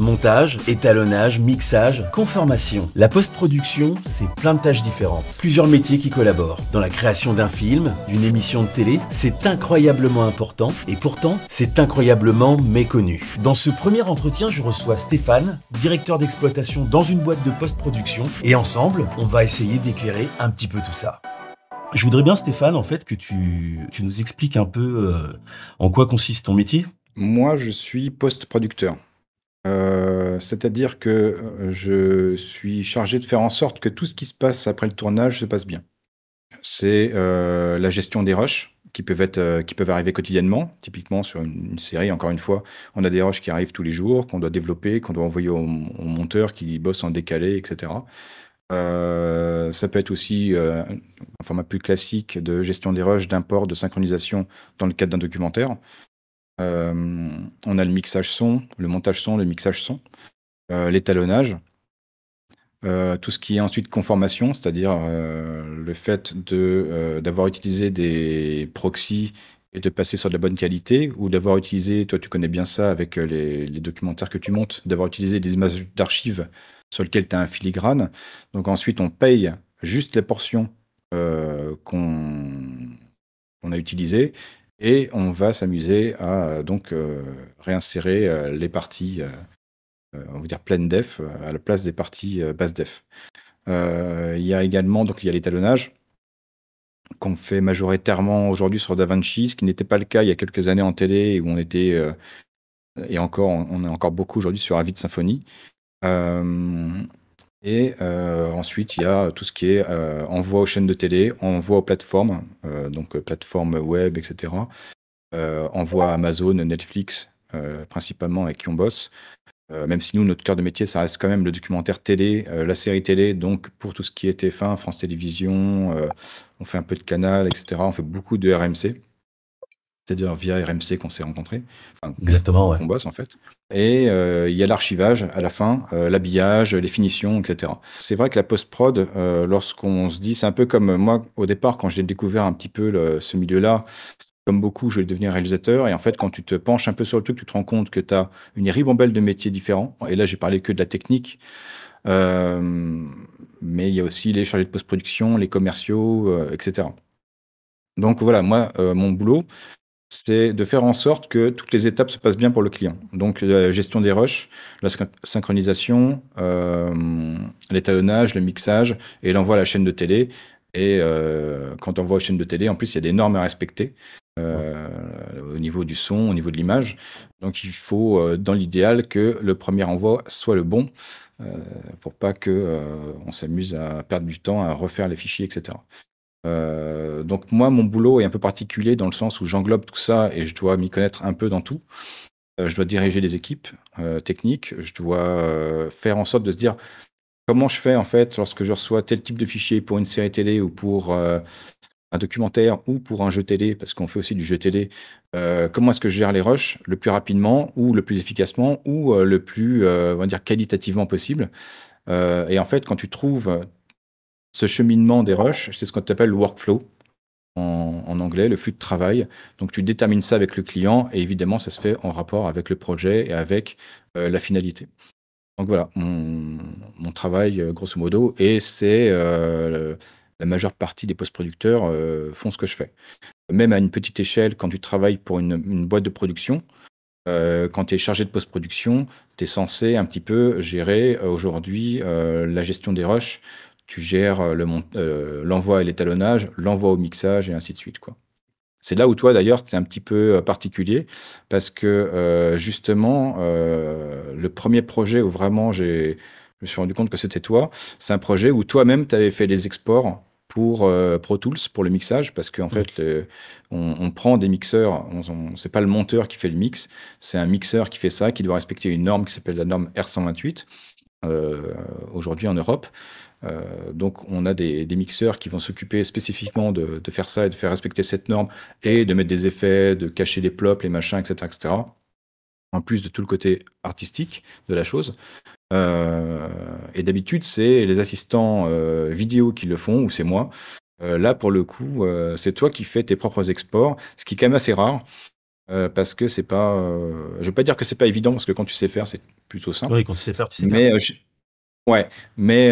Montage, étalonnage, mixage, conformation. La post-production, c'est plein de tâches différentes. Plusieurs métiers qui collaborent. Dans la création d'un film, d'une émission de télé, c'est incroyablement important et pourtant, c'est incroyablement méconnu. Dans ce premier entretien, je reçois Stéphane, directeur d'exploitation dans une boîte de post-production et ensemble, on va essayer d'éclairer un petit peu tout ça. Je voudrais bien, Stéphane, en fait, que tu nous expliques un peu en quoi consiste ton métier. Moi, je suis post-producteur. C'est-à-dire que je suis chargé de faire en sorte que tout ce qui se passe après le tournage se passe bien. C'est la gestion des rushs qui peuvent arriver quotidiennement. Typiquement sur une série, encore une fois, on a des rushs qui arrivent tous les jours, qu'on doit développer, qu'on doit envoyer au monteur qui bosse en décalé, etc. Ça peut être aussi un format plus classique de gestion des rushs, d'import, de synchronisation dans le cadre d'un documentaire. On a le mixage son, le montage son, le mixage son, l'étalonnage, tout ce qui est ensuite conformation, c'est-à-dire le fait d'avoir utilisé des proxys et de passer sur de la bonne qualité, ou d'avoir utilisé, toi tu connais bien ça avec les documentaires que tu montes, d'avoir utilisé des images d'archives sur lesquelles tu as un filigrane. Donc ensuite on paye juste les portions qu'on a utilisées et on va s'amuser à donc réinsérer les parties, on va dire pleine def, à la place des parties basse def. Il y a également donc il y a l'étalonnage qu'on fait majoritairement aujourd'hui sur DaVinci, ce qui n'était pas le cas il y a quelques années en télé où on était et encore on est encore beaucoup aujourd'hui sur Avid Symfony. Ensuite, il y a tout ce qui est envoi aux chaînes de télé, envoi aux plateformes, donc plateformes web, etc. Envoi à Amazon, Netflix, principalement avec qui on bosse. Même si nous, notre cœur de métier, ça reste quand même le documentaire télé, la série télé. Donc, pour tout ce qui est TF1, France Télévisions, on fait un peu de Canal, etc. On fait beaucoup de RMC. C'est-à-dire via RMC qu'on s'est rencontrés, enfin, Exactement, ouais. qu'on bosse en fait. Et il y a l'archivage à la fin, l'habillage, les finitions, etc. C'est vrai que la post-prod, lorsqu'on se dit, c'est un peu comme moi au départ quand j'ai découvert un petit peu ce milieu-là, comme beaucoup, je voulais devenir réalisateur. Et en fait, quand tu te penches un peu sur le truc, tu te rends compte que tu as une ribambelle de métiers différents. Et là, j'ai parlé que de la technique. Mais il y a aussi les chargés de post-production, les commerciaux, etc. Donc voilà, moi, mon boulot, c'est de faire en sorte que toutes les étapes se passent bien pour le client. Donc, la gestion des rushs, la synchronisation, l'étalonnage, le mixage et l'envoi à la chaîne de télé. Et quand on voit aux chaînes de télé, en plus, il y a des normes à respecter au niveau du son, au niveau de l'image. Donc, il faut, dans l'idéal, que le premier envoi soit le bon pour pas que on s'amuse à perdre du temps à refaire les fichiers, etc. Donc moi, mon boulot est un peu particulier dans le sens où j'englobe tout ça et je dois m'y connaître un peu dans tout. Je dois diriger les équipes techniques, je dois faire en sorte de se dire comment je fais en fait lorsque je reçois tel type de fichier pour une série télé ou pour un documentaire ou pour un jeu télé, parce qu'on fait aussi du jeu télé. Comment est-ce que je gère les rushs le plus rapidement ou le plus efficacement ou le plus, on va dire, qualitativement possible. Et en fait, quand tu trouves ce cheminement des rushs, c'est ce qu'on appelle le workflow en anglais, le flux de travail. Donc tu détermines ça avec le client et évidemment ça se fait en rapport avec le projet et avec la finalité. Donc voilà, mon travail grosso modo, et c'est la majeure partie des post-producteurs font ce que je fais. Même à une petite échelle, quand tu travailles pour une boîte de production, quand tu es chargé de post-production, tu es censé un petit peu gérer aujourd'hui la gestion des rushs. Tu gères l'envoi et l'étalonnage, l'envoi au mixage et ainsi de suite, quoi. C'est là où toi, d'ailleurs, c'est un petit peu particulier parce que justement, le premier projet où vraiment je me suis rendu compte que c'était toi, c'est un projet où toi-même, tu avais fait les exports pour Pro Tools, pour le mixage, parce qu'en fait, on prend des mixeurs, c'est pas le monteur qui fait le mix, c'est un mixeur qui fait ça, qui doit respecter une norme qui s'appelle la norme R128, aujourd'hui en Europe. Donc on a des mixeurs qui vont s'occuper spécifiquement de faire ça et de faire respecter cette norme et de mettre des effets, de cacher les plops, les machins, etc., etc. En plus de tout le côté artistique de la chose. Et d'habitude, c'est les assistants vidéo qui le font, ou c'est moi. Là, pour le coup, c'est toi qui fais tes propres exports, ce qui est quand même assez rare. parce que c'est pas. Je veux pas dire que c'est pas évident, parce que quand tu sais faire, c'est plutôt simple. Oui, quand tu sais faire, tu sais faire. Mais ouais, mais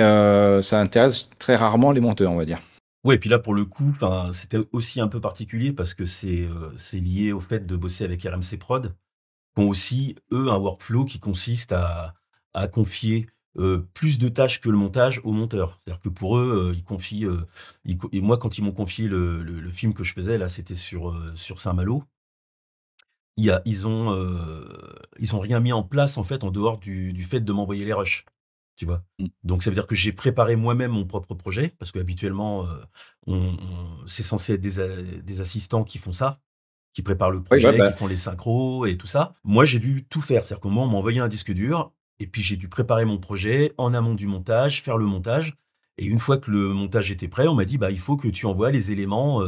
ça intéresse très rarement les monteurs, on va dire. Ouais, et puis là, pour le coup, enfin, c'était aussi un peu particulier parce que c'est lié au fait de bosser avec RMC Prod, qui ont aussi, eux, un workflow qui consiste à confier plus de tâches que le montage au monteur. C'est-à-dire que pour eux, ils confient. Et moi, quand ils m'ont confié le film que je faisais, là, c'était sur Saint-Malo. Ils ont rien mis en place en fait en dehors du fait de m'envoyer les rushs, tu vois. Mm. Donc ça veut dire que j'ai préparé moi-même mon propre projet parce qu'habituellement c'est censé être des assistants qui font ça, qui préparent le Oui, ouais, projet, qui bah, font les synchros et tout ça. Moi j'ai dû tout faire, c'est-à-dire que moi on m'a envoyé un disque dur et puis j'ai dû préparer mon projet en amont du montage, faire le montage. Et une fois que le montage était prêt, on m'a dit bah il faut que tu envoies les éléments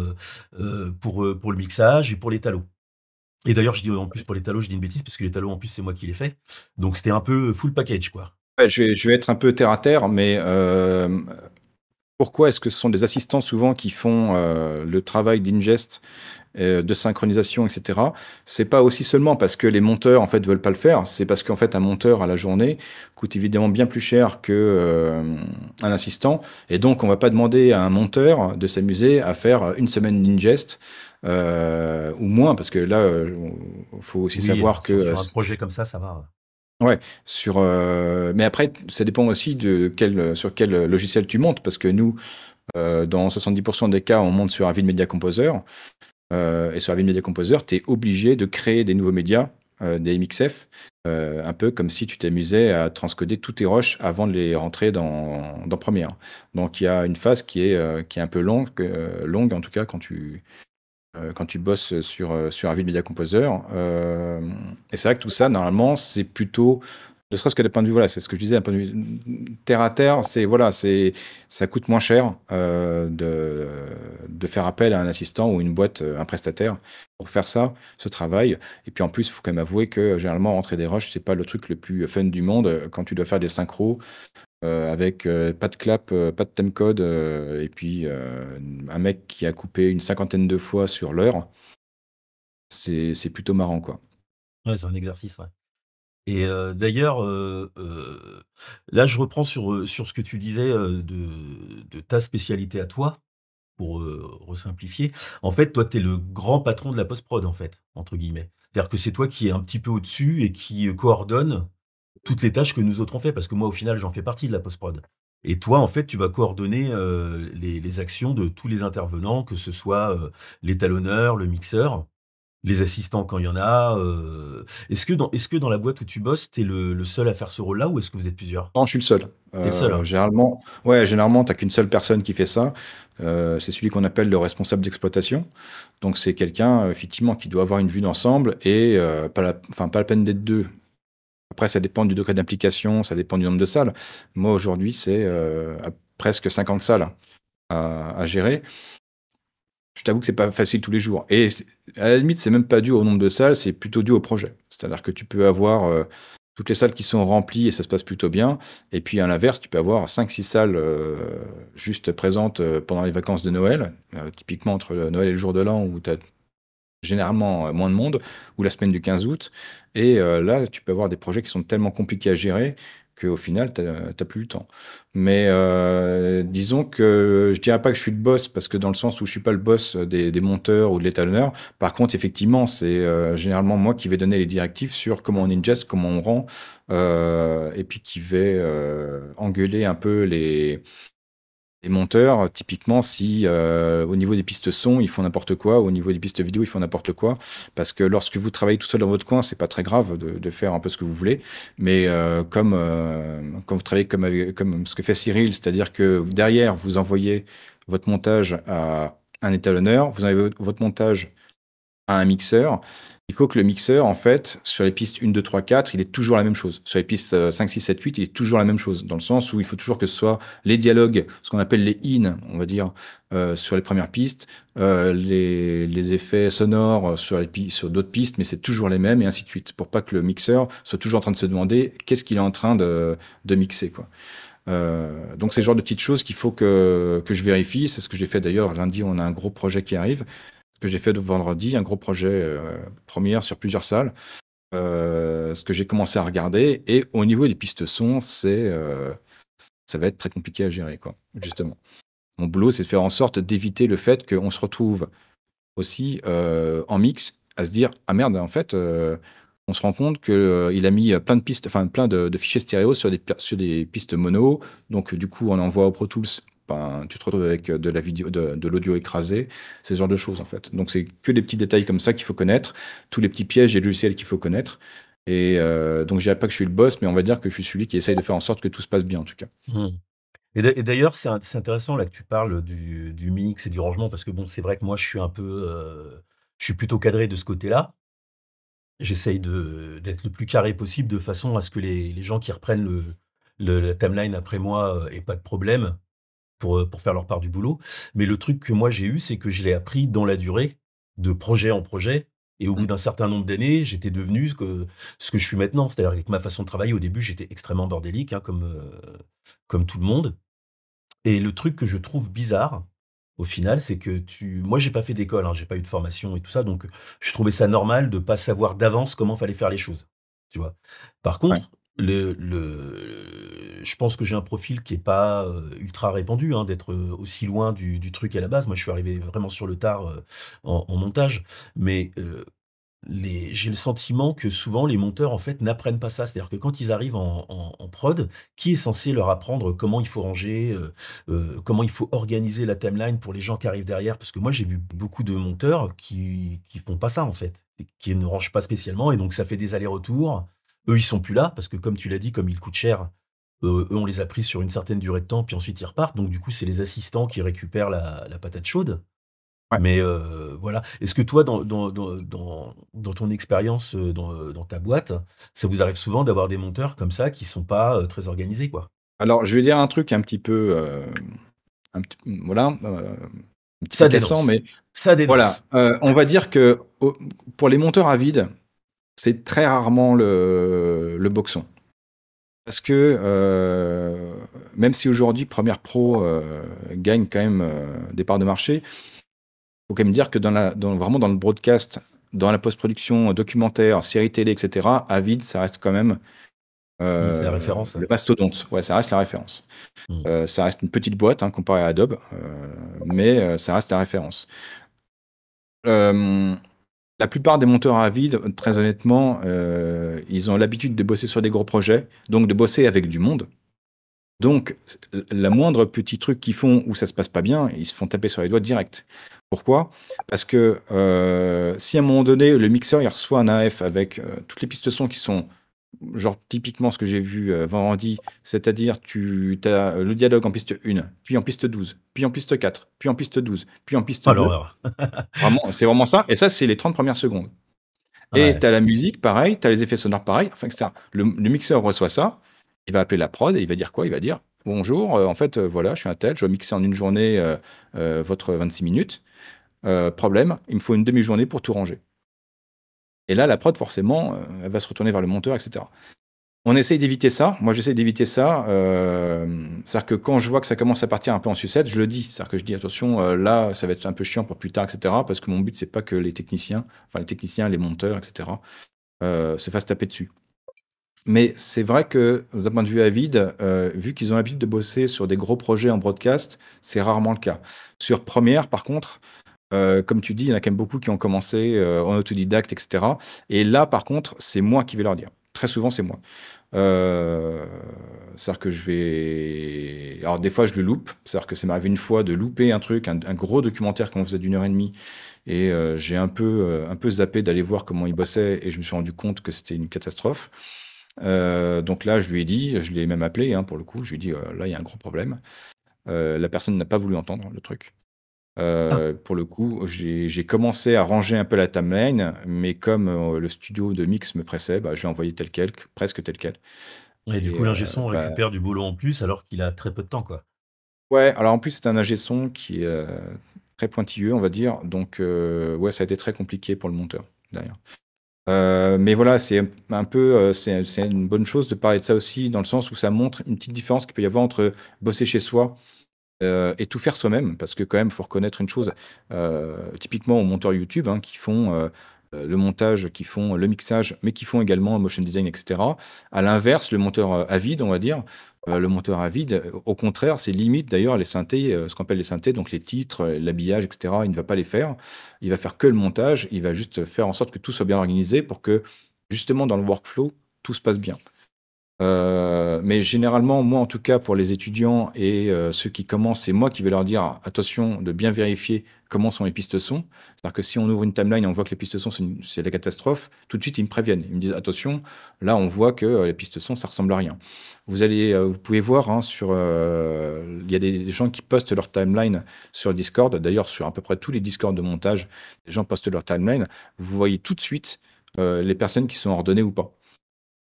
pour le mixage et pour les talos. Et d'ailleurs, je dis en plus pour les talos, je dis une bêtise parce que les talos en plus c'est moi qui les fais. Donc c'était un peu full package quoi. ouais, je vais être un peu terre à terre, mais pourquoi est-ce que ce sont des assistants souvent qui font le travail d'ingest, de synchronisation, etc. C'est pas aussi seulement parce que les monteurs en fait veulent pas le faire, c'est parce qu'en fait un monteur à la journée coûte évidemment bien plus cher que un assistant, et donc on va pas demander à un monteur de s'amuser à faire une semaine d'ingest ou moins, parce que là, faut aussi Oui, savoir que sur un projet comme ça va. ouais, mais après, ça dépend aussi de sur quel logiciel tu montes, parce que nous, dans 70% des cas, on monte sur Avid Media Composer, et sur Avid Media Composer, tu es obligé de créer des nouveaux médias, des MXF, un peu comme si tu t'amusais à transcoder tous tes rushs avant de les rentrer dans Premiere. Donc il y a une phase qui est un peu longue en tout cas quand tu bosses sur Avid Media Composer. Et c'est vrai que tout ça, normalement, c'est plutôt, ne serait-ce que d'un point de vue, voilà, c'est ce que je disais, d'un point de vue terre à terre, voilà, ça coûte moins cher de faire appel à un assistant ou une boîte, un prestataire pour faire ça, ce travail. Et puis en plus, il faut quand même avouer que généralement, rentrer des rushs, c'est pas le truc le plus fun du monde quand tu dois faire des synchros avec pas de clap, pas de timecode, et puis un mec qui a coupé une cinquantaine de fois sur l'heure, c'est plutôt marrant, quoi. Ouais, c'est un exercice, ouais. Et d'ailleurs, là je reprends sur ce que tu disais de ta spécialité à toi, pour resimplifier. En fait, toi, tu es le grand patron de la post-prod, en fait, entre guillemets. C'est-à-dire que c'est toi qui es un petit peu au-dessus et qui coordonne toutes les tâches que nous autres on fait, parce que moi, au final, j'en fais partie de la post-prod. Et toi, en fait, tu vas coordonner les actions de tous les intervenants, que ce soit l'étalonneur, le mixeur, les assistants quand il y en a. Est-ce que dans la boîte où tu bosses, t'es le seul à faire ce rôle-là ou est-ce que vous êtes plusieurs? Non, je suis le seul. T'es le seul, hein? Généralement, ouais, généralement, t'as qu'une seule personne qui fait ça. C'est celui qu'on appelle le responsable d'exploitation. Donc, c'est quelqu'un, effectivement, qui doit avoir une vue d'ensemble et enfin, pas la peine d'être deux. Après, ça dépend du degré d'implication, ça dépend du nombre de salles. Moi, aujourd'hui, c'est presque 50 salles à gérer. Je t'avoue que c'est pas facile tous les jours. Et à la limite, c'est même pas dû au nombre de salles, c'est plutôt dû au projet. C'est-à-dire que tu peux avoir toutes les salles qui sont remplies et ça se passe plutôt bien. Et puis à l'inverse, tu peux avoir 5-6 salles juste présentes pendant les vacances de Noël, typiquement entre Noël et le jour de l'an où tu as généralement moins de monde, ou la semaine du 15 août. Et là, tu peux avoir des projets qui sont tellement compliqués à gérer qu'au final, tu n'as plus le temps. Mais disons que je dirais pas que je suis le boss, parce que dans le sens où je suis pas le boss des monteurs ou de l'étalonneur. Par contre, effectivement, c'est généralement moi qui vais donner les directives sur comment on ingest, comment on rend, et puis qui vais engueuler un peu les monteurs, typiquement, si au niveau des pistes son, ils font n'importe quoi, au niveau des pistes vidéo, ils font n'importe quoi, parce que lorsque vous travaillez tout seul dans votre coin, c'est pas très grave de faire un peu ce que vous voulez, mais comme vous travaillez comme ce que fait Cyril, c'est-à-dire que derrière, vous envoyez votre montage à un étalonneur, vous envoyez votre montage à un mixeur, il faut que le mixeur, en fait, sur les pistes 1, 2, 3, 4, il est toujours la même chose. Sur les pistes 5, 6, 7, 8, il est toujours la même chose. Dans le sens où il faut toujours que ce soit les dialogues, ce qu'on appelle les in, on va dire, sur les premières pistes, les effets sonores sur d'autres pistes, mais c'est toujours les mêmes, et ainsi de suite, pour pas que le mixeur soit toujours en train de se demander qu'est-ce qu'il est en train de mixer, quoi. Donc c'est le genre de petites choses qu'il faut que je vérifie. C'est ce que j'ai fait d'ailleurs. Lundi, on a un gros projet qui arrive. ce que j'ai fait de vendredi, un gros projet première sur plusieurs salles. Ce que j'ai commencé à regarder. Et au niveau des pistes son, ça va être très compliqué à gérer, quoi, justement. Mon boulot, c'est de faire en sorte d'éviter le fait qu'on se retrouve aussi en mix à se dire ah merde, en fait, on se rend compte que il a mis plein de pistes, enfin plein de fichiers stéréo sur des pistes mono. Donc du coup, on envoie au Pro Tools. Ben, tu te retrouves avec de la vidéo, de l'audio écrasé, c'est ce genre de choses en fait. Donc c'est que des petits détails comme ça qu'il faut connaître, tous les petits pièges et logiciels qu'il faut connaître. Et donc je dirais pas que je suis le boss, mais on va dire que je suis celui qui essaye de faire en sorte que tout se passe bien en tout cas. Mmh. Et d'ailleurs, c'est intéressant là que tu parles du mix et du rangement parce que bon, c'est vrai que moi, je suis un peu, je suis plutôt cadré de ce côté-là. J'essaye d'être le plus carré possible de façon à ce que les gens qui reprennent la timeline après moi aient pas de problème pour faire leur part du boulot. Mais le truc que moi j'ai eu, c'est que je l'ai appris dans la durée, de projet en projet. Et au bout Mm. d'un certain nombre d'années, j'étais devenu ce que je suis maintenant. C'est-à-dire avec ma façon de travailler, au début, j'étais extrêmement bordélique, hein, comme tout le monde. Et le truc que je trouve bizarre, au final, c'est que moi, j'ai pas fait d'école, hein, j'ai pas eu de formation et tout ça, donc je trouvais ça normal de pas savoir d'avance comment fallait faire les choses, tu vois. Par Ouais. contre, je pense que j'ai un profil qui est pas ultra répandu, hein, d'être aussi loin du truc à la base. Moi, je suis arrivé vraiment sur le tard en montage, mais j'ai le sentiment que souvent les monteurs en fait n'apprennent pas ça. C'est-à-dire que quand ils arrivent en prod, qui est censé leur apprendre comment il faut ranger, comment il faut organiser la timeline pour les gens qui arrivent derrière? Parce que moi j'ai vu beaucoup de monteurs qui font pas ça en fait, et qui ne rangent pas spécialement et donc ça fait des allers-retours. Eux ils sont plus là parce que comme tu l'as dit, comme ils coûtent cher, eux on les a pris sur une certaine durée de temps puis ensuite ils repartent. Donc du coup c'est les assistants qui récupèrent la patate chaude. Ouais. Mais voilà. Est-ce que toi, dans ton expérience, dans ta boîte, ça vous arrive souvent d'avoir des monteurs comme ça qui sont pas très organisés, quoi? Alors je vais dire un truc un petit peu, voilà, un petit peu Ça cassant, dénonce. mais Ça voilà, dénonce. on va dire que pour les monteurs à vide, c'est très rarement le boxon. Parce que même si aujourd'hui Premiere Pro gagne quand même des parts de marché, faut quand même dire que vraiment dans le broadcast, dans la post-production documentaire, série télé, etc., Avid, ça reste quand même Mmh, c'est la référence. le mastodonte. Ouais, ça reste la référence. Mmh. Ça reste une petite boîte hein, comparé à Adobe, mais ça reste la référence. Euh, la plupart des monteurs à vide, très honnêtement, ils ont l'habitude de bosser sur des gros projets, donc de bosser avec du monde. Donc, la moindre petit truc qu'ils font où ça se passe pas bien, ils se font taper sur les doigts direct. Pourquoi? Parce que si à un moment donné, le mixeur il reçoit un AF avec toutes les pistes son qui sont genre typiquement ce que j'ai vu vendredi, c'est-à-dire tu as le dialogue en piste 1, puis en piste 12, puis en piste 4, puis en piste 12, puis en piste Oh 2. l'horreur. Vraiment, c'est vraiment ça. Et ça, c'est les 30 premières secondes. Et Ouais. tu as la musique, pareil, tu as les effets sonores, pareil, enfin, etc. Le mixeur reçoit ça, il va appeler la prod et il va dire quoi? Il va dire bonjour, en fait, voilà, je suis un tel, je dois mixer en une journée votre 26 minutes. Problème, il me faut une demi-journée pour tout ranger. Et là, la prod, forcément, elle va se retourner vers le monteur, etc. On essaye d'éviter ça. Moi, j'essaie d'éviter ça. C'est-à-dire que quand je vois que ça commence à partir un peu en sucette, je le dis. C'est-à-dire que je dis attention, là, ça va être un peu chiant pour plus tard, etc. Parce que mon but, c'est pas que les techniciens, les monteurs, etc., se fassent taper dessus. Mais c'est vrai que d'un point de vue Avid, vu qu'ils ont l'habitude de bosser sur des gros projets en broadcast, c'est rarement le cas. Sur Premiere, par contre, comme tu dis, il y en a quand même beaucoup qui ont commencé en autodidacte, etc. Et là, par contre, c'est moi qui vais leur dire. Très souvent, c'est moi. Euh, C'est-à-dire que je vais. Alors, des fois, je le loupe. C'est-à-dire que ça m'est arrivé une fois de louper un truc, un gros documentaire qu'on faisait d'1 heure et demie. Et j'ai un peu zappé d'aller voir comment il bossait et je me suis rendu compte que c'était une catastrophe. Donc là, je lui ai dit, je l'ai même appelé hein, pour le coup, je lui ai dit là, il y a un gros problème. La personne n'a pas voulu entendre le truc. Ah. Pour le coup, j'ai commencé à ranger un peu la timeline, mais comme le studio de mix me pressait, bah, je l'ai envoyé tel quel, presque tel quel. Et du Et coup, l'ingé son bah, récupère du boulot en plus alors qu'il a très peu de temps, quoi. ouais, alors en plus, c'est un ingé son qui est très pointilleux, on va dire. Donc, ouais, ça a été très compliqué pour le monteur derrière. Mais voilà, c'est un peu, c'est une bonne chose de parler de ça aussi, dans le sens où ça montre une petite différence qu'il peut y avoir entre bosser chez soi et tout faire soi-même, parce que quand même, faut reconnaître une chose, typiquement aux monteurs YouTube, hein, qui font le montage, qui font le mixage, mais qui font également le motion design, etc. À l'inverse, le monteur avide, on va dire, le monteur avide, au contraire, c'est limite d'ailleurs les synthés, ce qu'on appelle les synthés, donc les titres, l'habillage, etc. Il ne va pas les faire. Il va faire que le montage. Il va juste faire en sorte que tout soit bien organisé pour que, justement, dans le workflow, tout se passe bien. Mais généralement, moi en tout cas, pour les étudiants et ceux qui commencent, c'est moi qui vais leur dire attention de bien vérifier comment sont les pistes son. C'est-à-dire que si on ouvre une timeline et on voit que les pistes son, c'est la catastrophe, tout de suite ils me préviennent. Ils me disent attention, là on voit que les pistes son, ça ressemble à rien. Vous pouvez voir hein, il y a des gens qui postent leur timeline sur Discord. D'ailleurs, sur à peu près tous les Discords de montage, les gens postent leur timeline. Vous voyez tout de suite les personnes qui sont ordonnées ou pas.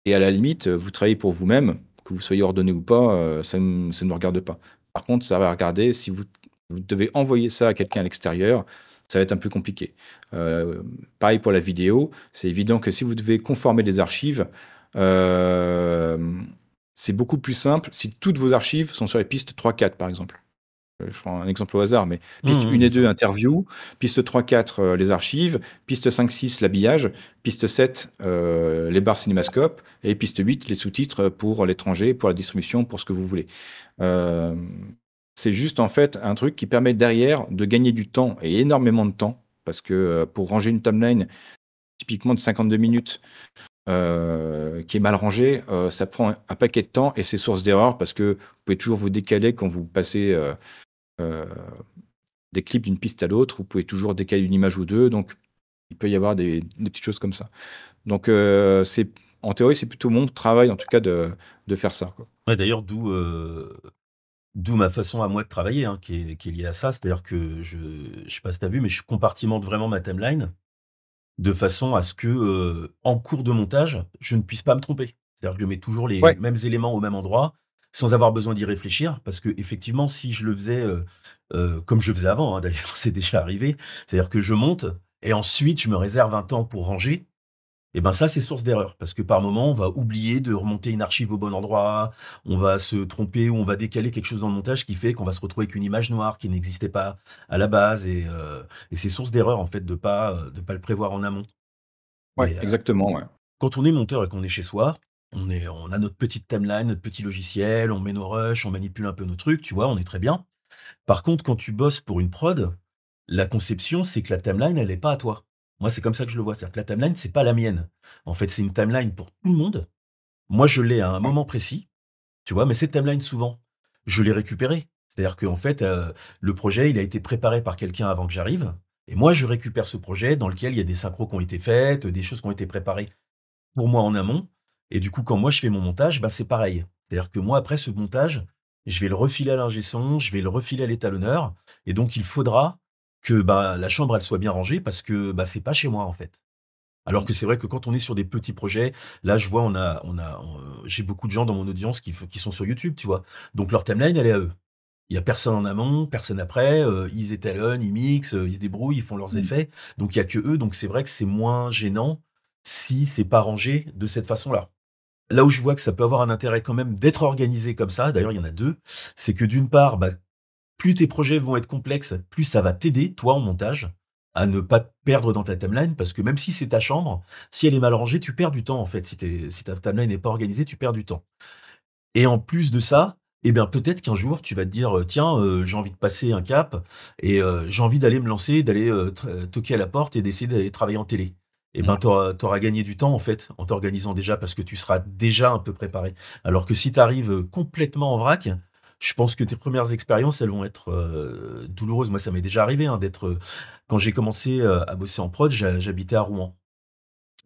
Et à la limite, vous travaillez pour vous-même, que vous soyez ordonné ou pas, ça ne me regarde pas. Par contre, ça va regarder si vous devez envoyer ça à quelqu'un à l'extérieur, ça va être un peu compliqué. Pareil pour la vidéo, c'est évident que si vous devez conformer des archives, c'est beaucoup plus simple si toutes vos archives sont sur les pistes 3-4, par exemple. Je prends un exemple au hasard, mais piste 1 Bien et 2, sûr. interview, piste 3-4, les archives, piste 5-6, l'habillage, piste 7, les barres cinémascope, et piste 8, les sous-titres pour l'étranger, pour la distribution, pour ce que vous voulez. Euh, c'est juste en fait un truc qui permet derrière de gagner du temps, et énormément de temps, parce que pour ranger une timeline typiquement de 52 minutes, qui est mal rangée, ça prend un paquet de temps, et c'est source d'erreur, parce que vous pouvez toujours vous décaler quand vous passez euh, des clips d'une piste à l'autre, vous pouvez toujours décaler une image ou deux, donc il peut y avoir des petites choses comme ça. Donc en théorie, c'est plutôt mon travail en tout cas de faire ça, quoi. Ouais, d'ailleurs, d'où ma façon à moi de travailler, hein, qui est liée à ça. C'est-à-dire que je sais pas si tu as vu, mais je compartimente vraiment ma timeline de façon à ce que, en cours de montage, je ne puisse pas me tromper. C'est-à-dire que je mets toujours les Ouais, mêmes éléments au même endroit, sans avoir besoin d'y réfléchir, parce que effectivement, si je le faisais, comme je faisais avant, hein, d'ailleurs, c'est déjà arrivé, c'est-à-dire que je monte et ensuite je me réserve un temps pour ranger. Et ben ça, c'est source d'erreur, parce que par moment, on va oublier de remonter une archive au bon endroit, on va se tromper ou on va décaler quelque chose dans le montage qui fait qu'on va se retrouver avec une image noire qui n'existait pas à la base, et c'est source d'erreur en fait de pas le prévoir en amont. ouais, Et exactement, ouais. quand on est monteur et qu'on est chez soi, on a notre petite timeline, notre petit logiciel, on met nos rushs, on manipule un peu nos trucs, tu vois, on est très bien. Par contre, quand tu bosses pour une prod, la conception, c'est que la timeline, elle est pas à toi. Moi, c'est comme ça que je le vois. C'est-à-dire que la timeline, c'est pas la mienne. En fait, c'est une timeline pour tout le monde. Moi, je l'ai à un Ouais. moment précis, tu vois, mais cette timeline, souvent, je l'ai récupérée. C'est-à-dire qu'en fait, le projet, il a été préparé par quelqu'un avant que j'arrive. Et moi, je récupère ce projet dans lequel il y a des synchros qui ont été faites, des choses qui ont été préparées pour moi en amont. Et du coup, quand moi je fais mon montage, ben, c'est pareil. C'est-à-dire que moi, après ce montage, je vais le refiler à l'ingé son, je vais le refiler à l'étalonneur. Et donc, il faudra que ben, la chambre, elle soit bien rangée parce que ben, c'est pas chez moi, en fait. Alors Mm. que c'est vrai que quand on est sur des petits projets, là, je vois, j'ai beaucoup de gens dans mon audience qui sont sur YouTube, tu vois. Donc, leur timeline, elle est à eux. Il y a personne en amont, personne après. Ils étalonnent, ils mixent, ils se débrouillent, ils font leurs Mm. effets. Donc, il y a que eux. Donc, c'est vrai que c'est moins gênant si c'est pas rangé de cette façon-là. Là où je vois que ça peut avoir un intérêt quand même d'être organisé comme ça, d'ailleurs il y en a deux, c'est que d'une part, bah, plus tes projets vont être complexes, plus ça va t'aider, toi, en montage, à ne pas te perdre dans ta timeline, parce que même si c'est ta chambre, si elle est mal rangée, tu perds du temps, en fait. Si ta timeline n'est pas organisée, tu perds du temps. Et en plus de ça, eh bien, peut-être qu'un jour, tu vas te dire, tiens, j'ai envie de passer un cap, et j'ai envie d'aller me lancer, d'aller toquer à la porte et d'essayer d'aller travailler en télé. Eh ben, Mm. t'auras gagné du temps, en fait, en t'organisant déjà, parce que tu seras déjà un peu préparé. Alors que si tu arrives complètement en vrac, je pense que tes premières expériences, elles vont être douloureuses. Moi, ça m'est déjà arrivé, hein, quand j'ai commencé à bosser en prod, j'habitais à Rouen.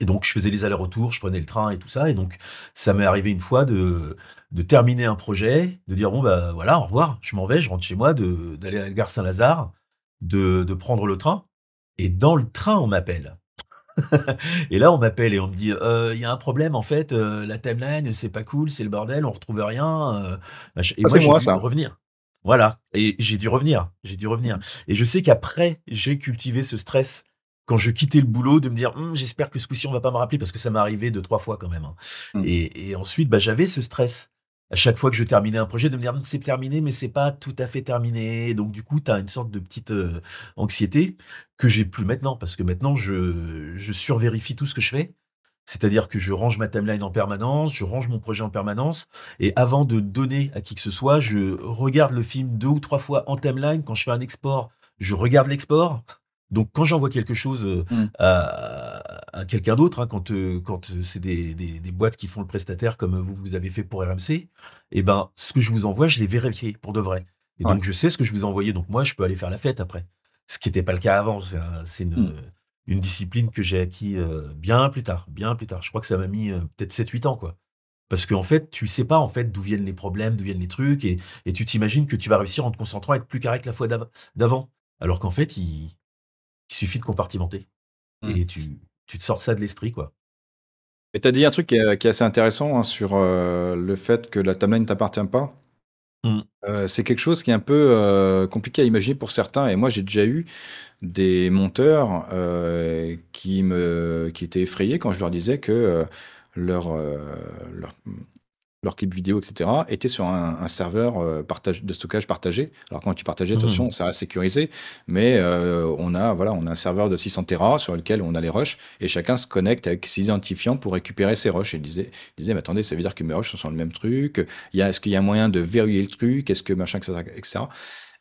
Et donc, je faisais les allers-retours, je prenais le train et tout ça. Et donc, ça m'est arrivé une fois de terminer un projet, de dire, bon, bah voilà, au revoir, je m'en vais, je rentre chez moi, d'aller à la gare Saint-Lazare, de prendre le train. Et dans le train, on m'appelle. Et là, on m'appelle et on me dit, il y a un problème, en fait, la timeline, c'est pas cool, c'est le bordel, on retrouve rien. Et Ah, moi, c'est j'ai moi, dû ça. revenir. Voilà. Et j'ai dû revenir. J'ai dû revenir. Mm. Et je sais qu'après, j'ai cultivé ce stress quand je quittais le boulot de me dire, j'espère que ce coup-ci, on va pas me rappeler parce que ça m'est arrivé 2, 3 fois quand même, hein. Mm. Et ensuite, bah, j'avais ce stress. à chaque fois que je terminais un projet, de me dire: «C'est terminé, mais c'est pas tout à fait terminé». Donc du coup, tu as une sorte de petite, anxiété que j'ai plus maintenant, parce que maintenant je survérifie tout ce que je fais. C'est-à-dire que je range ma timeline en permanence, je range mon projet en permanence et avant de donner à qui que ce soit, je regarde le film 2 ou 3 fois en timeline. Quand je fais un export, je regarde l'export. Donc quand j'envoie quelque chose, Mmh. à quelqu'un d'autre, hein, quand c'est des boîtes qui font le prestataire comme vous avez fait pour RMC, et ben, ce que je vous envoie, je l'ai vérifié pour de vrai et Ouais. donc je sais ce que je vous ai envoyé, donc moi, je peux aller faire la fête après. Ce qui était pas le cas avant. C'est Mmh. une discipline que j'ai acquis, bien plus tard, bien plus tard. Je crois que ça m'a mis, peut-être 7 8 ans, quoi. Parce qu'en fait, tu sais pas, en fait, d'où viennent les problèmes, d'où viennent les trucs et tu t'imagines que tu vas réussir en te concentrant à être plus carré que la fois d'avant. Alors qu'en fait, il suffit de compartimenter Mmh. et tu te sors ça de l'esprit, quoi. Et tu as dit un truc qui est assez intéressant, hein, sur, le fait que la timeline ne t'appartient pas. Mmh. C'est quelque chose qui est un peu, compliqué à imaginer pour certains et moi j'ai déjà eu des monteurs, qui étaient effrayés quand je leur disais que, leur, leur leurs clips vidéo et cetera, étaient sur un serveur, de stockage partagé. Alors quand tu partageais, Mmh mh. attention, ça reste sécurisé, mais on a un serveur de 600 téra sur lequel on a les rushs et chacun se connecte avec ses identifiants pour récupérer ses rushs et il disait: «Mais attendez, ça veut dire que mes rushs sont sur le même truc, est-ce qu'il y a moyen de verrouiller le truc? Est-ce que machin?» et cetera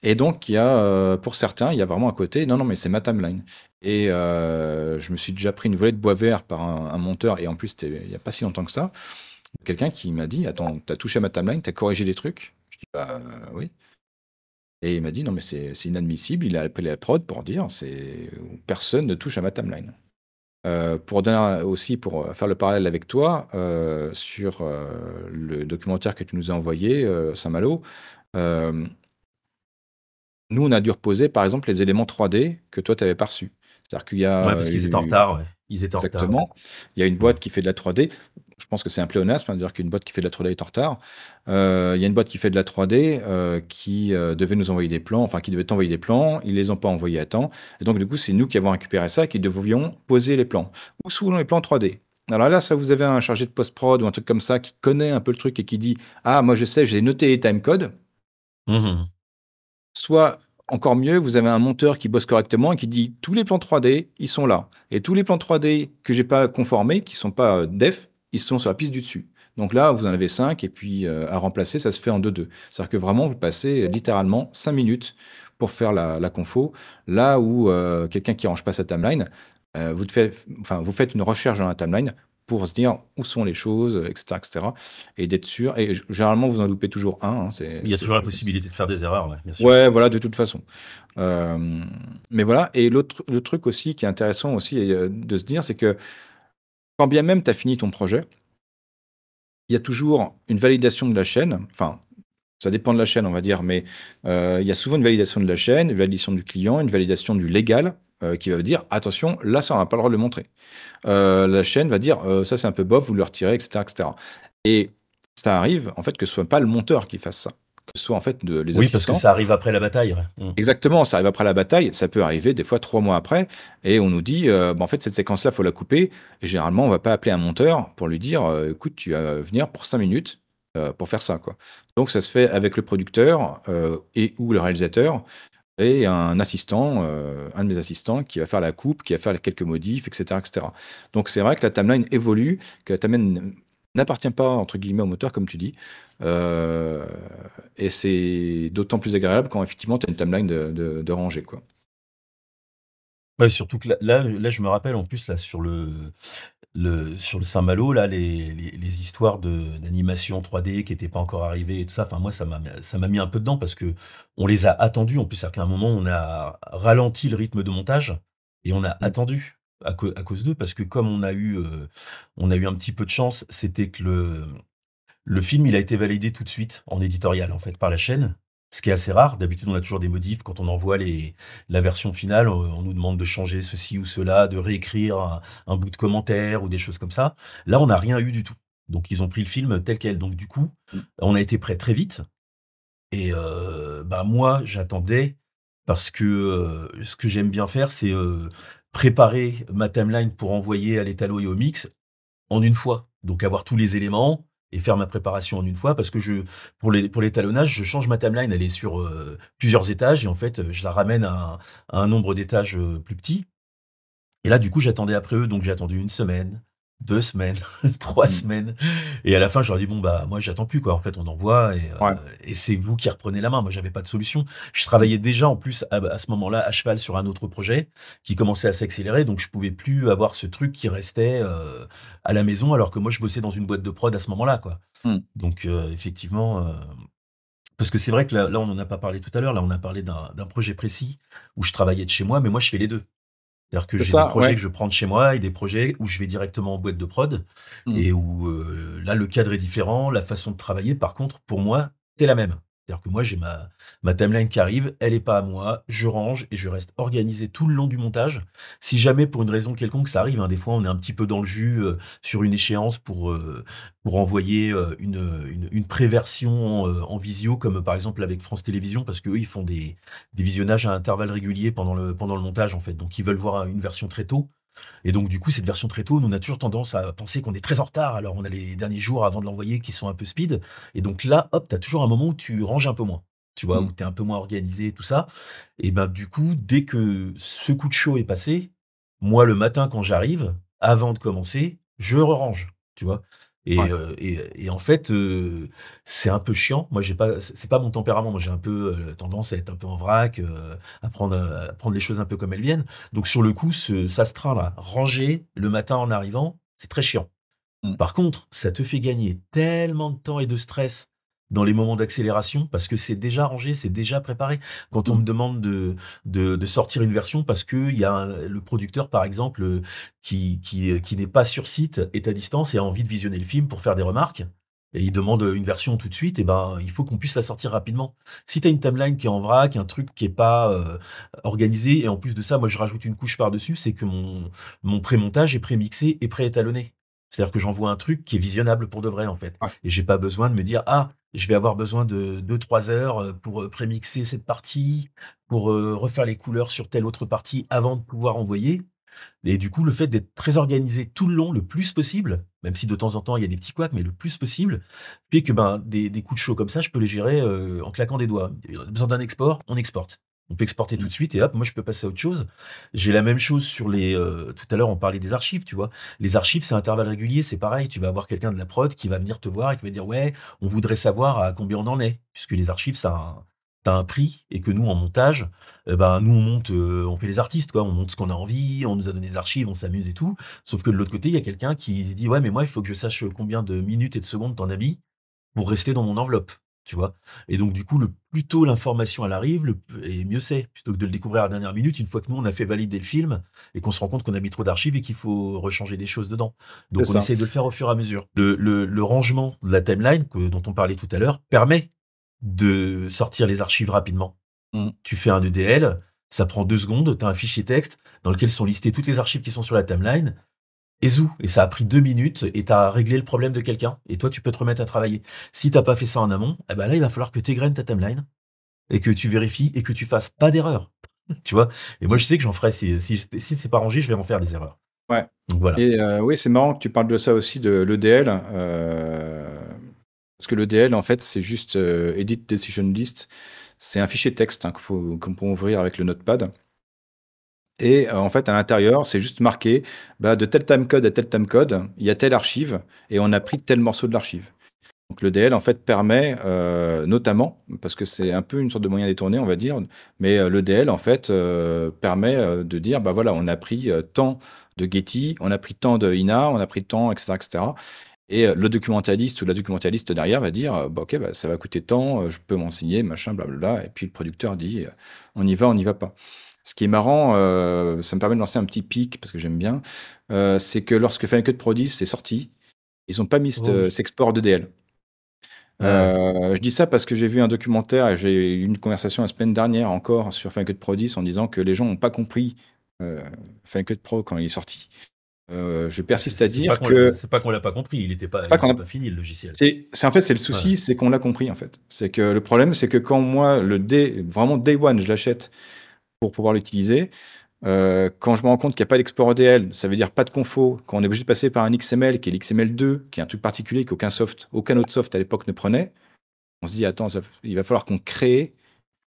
et donc il y a, pour certains, il y a vraiment un côté: «Non, non, mais c'est ma timeline» et je me suis déjà pris une volée de bois vert par un monteur et en plus, c'était il y a pas si longtemps que ça. Quelqu'un qui m'a dit: «Attends, tu as touché à ma timeline, tu as corrigé des trucs?» Je dis: «Bah, oui» et il m'a dit: «Non, mais c'est inadmissible». Il a appelé la prod pour dire: «C'est personne ne touche à ma timeline». Pour donner aussi pour, faire le parallèle avec toi, sur, le documentaire que tu nous as envoyé, Saint-Malo, hem, nous, on a dû reposer, par exemple, les éléments 3D que toi, tu avais pas reçus. C'est-à-dire qu'il y Ouais, a parce qu'ils étaient en eu retard, ouais. Ils étaient en retard, ouais. Exactement. Il y a une Mmh. boîte qui fait de la 3D. Je pense que c'est un pléonasme, hein, de dire qu'une boîte qui fait de la 3D est en retard. Il y a une boîte qui fait de la 3D, qui, devait nous envoyer des plans, enfin qui devait t'envoyer des plans. Ils les ont pas envoyés à temps et donc du coup, c'est nous qui avons récupéré ça et qui devions poser les plans ou selon les plans 3D. Alors là, ça vous avez un chargé de post-prod ou un truc comme ça qui connaît un peu le truc et qui dit: «Ah moi je sais, j'ai noté les timecodes». Mmh mh. Soit, encore mieux, vous avez un monteur qui bosse correctement et qui dit: «Tous les plans 3D, ils sont là et tous les plans 3D que j'ai pas conformés, qui sont pas, def, ils sont sur la piste du dessus». Donc là, vous en avez 5 et puis, à remplacer, ça se fait en 2-2. C'est-à-dire que vraiment, vous passez, littéralement 5 minutes pour faire la confo. Là où, quelqu'un qui range pas sa timeline, vous faites une recherche dans la timeline pour se dire où sont les choses, et cetera et d'être sûr et généralement, vous en loupez toujours un, hein, Il y a toujours la possibilité de faire des erreurs, ouais, bien sûr. ouais, voilà, de toute façon. Hem, mais voilà et le truc aussi qui est intéressant aussi de se dire, c'est que quand bien même tu as fini ton projet, il y a toujours une validation de la chaîne, enfin, ça dépend de la chaîne, on va dire, mais il y a souvent une validation de la chaîne, une validation du client, une validation du légal, qui va dire: «Attention, là, ça, on n'a pas le droit de le montrer». La chaîne va dire: Ça, c'est un peu bof, vous le retirez» et cetera et ça arrive, en fait, que ce soit pas le monteur qui fasse ça, que ce soit, en fait, de les Oui, parce que assistants. ça arrive après la bataille, ouais. Mmh. Exactement, ça arrive après la bataille, ça peut arriver des fois 3 mois après et on nous dit, bah, en fait cette séquence-là, faut la couper et généralement on va pas appeler un monteur pour lui dire, «Écoute, tu vas venir pour 5 minutes, pour faire ça, quoi». Donc ça se fait avec le producteur, et ou le réalisateur et un assistant, un de mes assistants qui va faire la coupe, qui va faire quelques modifs et cetera. Donc c'est vrai que la timeline évolue, que la timeline n'appartient pas entre guillemets «au moteur» comme tu dis, heu et c'est d'autant plus agréable quand effectivement tu as une timeline de rangée, quoi. Ouais, surtout que là, je me rappelle en plus là sur le Saint-Malo là, les histoires d'animation 3D qui étaient pas encore arrivées et tout ça, enfin moi ça m'a mis un peu dedans parce que on les a attendus en plus, c'est-à-dire qu'à un moment on a ralenti le rythme de montage et on a Mmh. attendu à cause d'eux parce que comme on a eu un petit peu de chance, c'était que le film, il a été validé tout de suite en éditorial, en fait, par la chaîne, ce qui est assez rare. D'habitude, on a toujours des modifs quand on envoie la version finale, on nous demande de changer ceci ou cela, de réécrire un bout de commentaire ou des choses comme ça. Là, on n'a rien eu du tout. Donc ils ont pris le film tel quel. Donc du coup, Mmh. on a été prêt très vite et bah, moi, j'attendais parce que, ce que j'aime bien faire, c'est, préparer ma timeline pour envoyer à l'étalo et au mix en une fois. Donc avoir tous les éléments et faire ma préparation en une fois parce que pour l'étalonnage, je change ma timeline, elle est sur plusieurs étages et en fait, je la ramène à un nombre d'étages plus petit. Et là, du coup, j'attendais après eux, donc j'ai attendu une semaine, 2 semaines, 3 semaines. Et à la fin, je leur ai dit, bon, bah, moi, j'attends plus, quoi. En fait, on envoie Ouais. et c'est vous qui reprenez la main. Moi, j'avais pas de solution. Je Mmh. travaillais déjà, en plus, à ce moment-là, à cheval sur un autre projet qui commençait à s'accélérer, donc je pouvais plus avoir ce truc qui restait à la maison, alors que moi, je bossais dans une boîte de prod à ce moment-là, quoi. Mmh. Donc, effectivement, parce que c'est vrai que là, on en a pas parlé tout à l'heure. Là, on a parlé d'un projet précis où je travaillais de chez moi, mais moi, je fais les deux. C'est-à-dire que C'est j'ai des ça, projets ouais. que je prends de chez moi et des projets où je vais directement en boîte de prod Mmh. et où là le cadre est différent, la façon de travailler par contre pour moi c'est la même. C'est-à-dire que moi j'ai ma timeline qui arrive, elle est pas à moi, je range et je reste organisé tout le long du montage. Si jamais pour une raison quelconque ça arrive, hein, des fois on est un petit peu dans le jus sur une échéance pour envoyer une pré-version en visio comme par exemple avec France Télévisions parce qu'eux ils font des visionnages à intervalles réguliers pendant le montage en fait. Donc ils veulent voir une version très tôt. Et donc du coup cette version très tôt, nous on a toujours tendance à penser qu'on est très en retard. Alors on a les derniers jours avant de l'envoyer qui sont un peu speed. Et donc là, hop, t'as toujours un moment où tu ranges un peu moins. Tu vois, Mmh. où t'es un peu moins organisé, tout ça. Et ben du coup, dès que ce coup de chaud est passé, moi le matin quand j'arrive, avant de commencer, je re-range. Tu vois. Ouais. Et en fait, c'est un peu chiant. Moi, j'ai pas, c'est pas mon tempérament. Moi, j'ai un peu tendance à être un peu en vrac, à prendre les choses un peu comme elles viennent. Donc, sur le coup, ça se train là, ranger le matin en arrivant, c'est très chiant. Mmh. Par contre, ça te fait gagner tellement de temps et de stress dans les moments d'accélération parce que c'est déjà rangé, c'est déjà préparé. Quand on Mmh. me demande de sortir une version parce que il y a le producteur, par exemple, qui n'est pas sur site, est à distance et a envie de visionner le film pour faire des remarques, et il demande une version tout de suite, et ben, il faut qu'on puisse la sortir rapidement. Si tu as une timeline qui est en vrac, un truc qui est pas organisé, et en plus de ça, moi je rajoute une couche par-dessus, c'est que mon pré-montage est pré-mixé et pré-étalonné. C'est-à-dire que j'envoie un truc qui est visionnable pour de vrai, en fait. Ouais. Et j'ai pas besoin de me dire, ah, je vais avoir besoin de 2, 3 heures pour prémixer cette partie, pour refaire les couleurs sur telle autre partie avant de pouvoir envoyer. Et du coup, le fait d'être très organisé tout le long, le plus possible, même si de temps en temps il y a des petits couacs, mais le plus possible, fait que ben, des coups de chaud comme ça, je peux les gérer en claquant des doigts. On a besoin d'un export, on exporte. On peut exporter tout Mmh. de suite et hop, moi je peux passer à autre chose. J'ai la même chose sur les. Tout à l'heure, on parlait des archives, tu vois. Les archives, c'est intervalle régulier, c'est pareil. Tu vas avoir quelqu'un de la prod qui va venir te voir et qui va dire ouais, on voudrait savoir à combien on en est, puisque les archives, ça a un prix et que nous en montage, ben nous on monte, on fait les artistes quoi, on monte ce qu'on a envie, on nous a donné des archives, on s'amuse et tout. Sauf que de l'autre côté, il y a quelqu'un qui dit ouais mais moi il faut que je sache combien de minutes et de secondes t'en as mis pour rester dans mon enveloppe, tu vois. Et donc du coup, le plus tôt l'information elle arrive, et mieux c'est, plutôt que de le découvrir à la dernière minute, une fois que nous on a fait valider le film et qu'on se rend compte qu'on a mis trop d'archives et qu'il faut rechanger des choses dedans. C'est Donc on ça. essaye de le faire au fur et à mesure. Le rangement de la timeline dont on parlait tout à l'heure permet de sortir les archives rapidement. Mmh. Tu fais un EDL, ça prend 2 secondes, tu as un fichier texte dans lequel sont listées toutes les archives qui sont sur la timeline, et zou, et ça a pris 2 minutes, et tu as réglé le problème de quelqu'un, et toi tu peux te remettre à travailler. Si t'as pas fait ça en amont, eh ben là il va falloir que tu égrènes ta timeline, et que tu vérifies, et que tu fasses pas d'erreur. Tu vois. Et moi je sais que j'en ferai, si c'est pas rangé, je vais en faire des erreurs. Ouais. Donc voilà. Et oui, c'est marrant que tu parles de ça aussi, de l'EDL, parce que l'EDL, en fait, c'est juste, Edit Decision List. C'est un fichier texte, hein, qu'on peut ouvrir avec le Notepad et en fait, à l'intérieur, c'est juste marqué, bah, de tel timecode à tel timecode, il y a telle archive et on a pris tel morceau de l'archive. Donc l'EDL, en fait, permet, notamment, parce que c'est un peu une sorte de moyen détourné, on va dire, mais l'EDL, en fait, permet, de dire: «Bah, voilà, on a pris, tant de Getty, on a pris tant de INA, on a pris tant» et cetera et cetera. Et le documentaliste ou la documentaliste derrière va dire: «Bah, OK, bah, ça va coûter tant, je peux m'enseigner, machin, blablabla» et puis le producteur dit: «On y va, on n'y va pas». Ce qui est marrant, ça me permet de lancer un petit pic parce que j'aime bien, c'est que lorsque Final Cut Pro 10 est sorti, ils ont pas mis Oh cet oui. export d'EDL. Ah ouais. Je dis ça parce que j'ai vu un documentaire et j'ai eu une conversation la semaine dernière encore sur Final Cut Pro 10 en disant que les gens n'ont pas compris, heu, Final Cut Pro quand il est sorti. Je Ah, persiste à dire que c'est pas qu'on l'a pas compris, il était c'est pas, pas il qu'on était a pas fini le logiciel. c'est en fait, c'est le Ouais. souci, c'est qu'on l'a compris, en fait. C'est que le problème, c'est que quand moi, vraiment day one, je l'achète pour pouvoir l'utiliser, Quand je me rends compte qu'il y a pas d'export EDL, ça veut dire pas de confo, quand on est obligé de passer par un XML qui est l'XML2, qui est un truc particulier aucun autre soft à l'époque ne prenait, on se dit: «Attends, il va falloir qu'on crée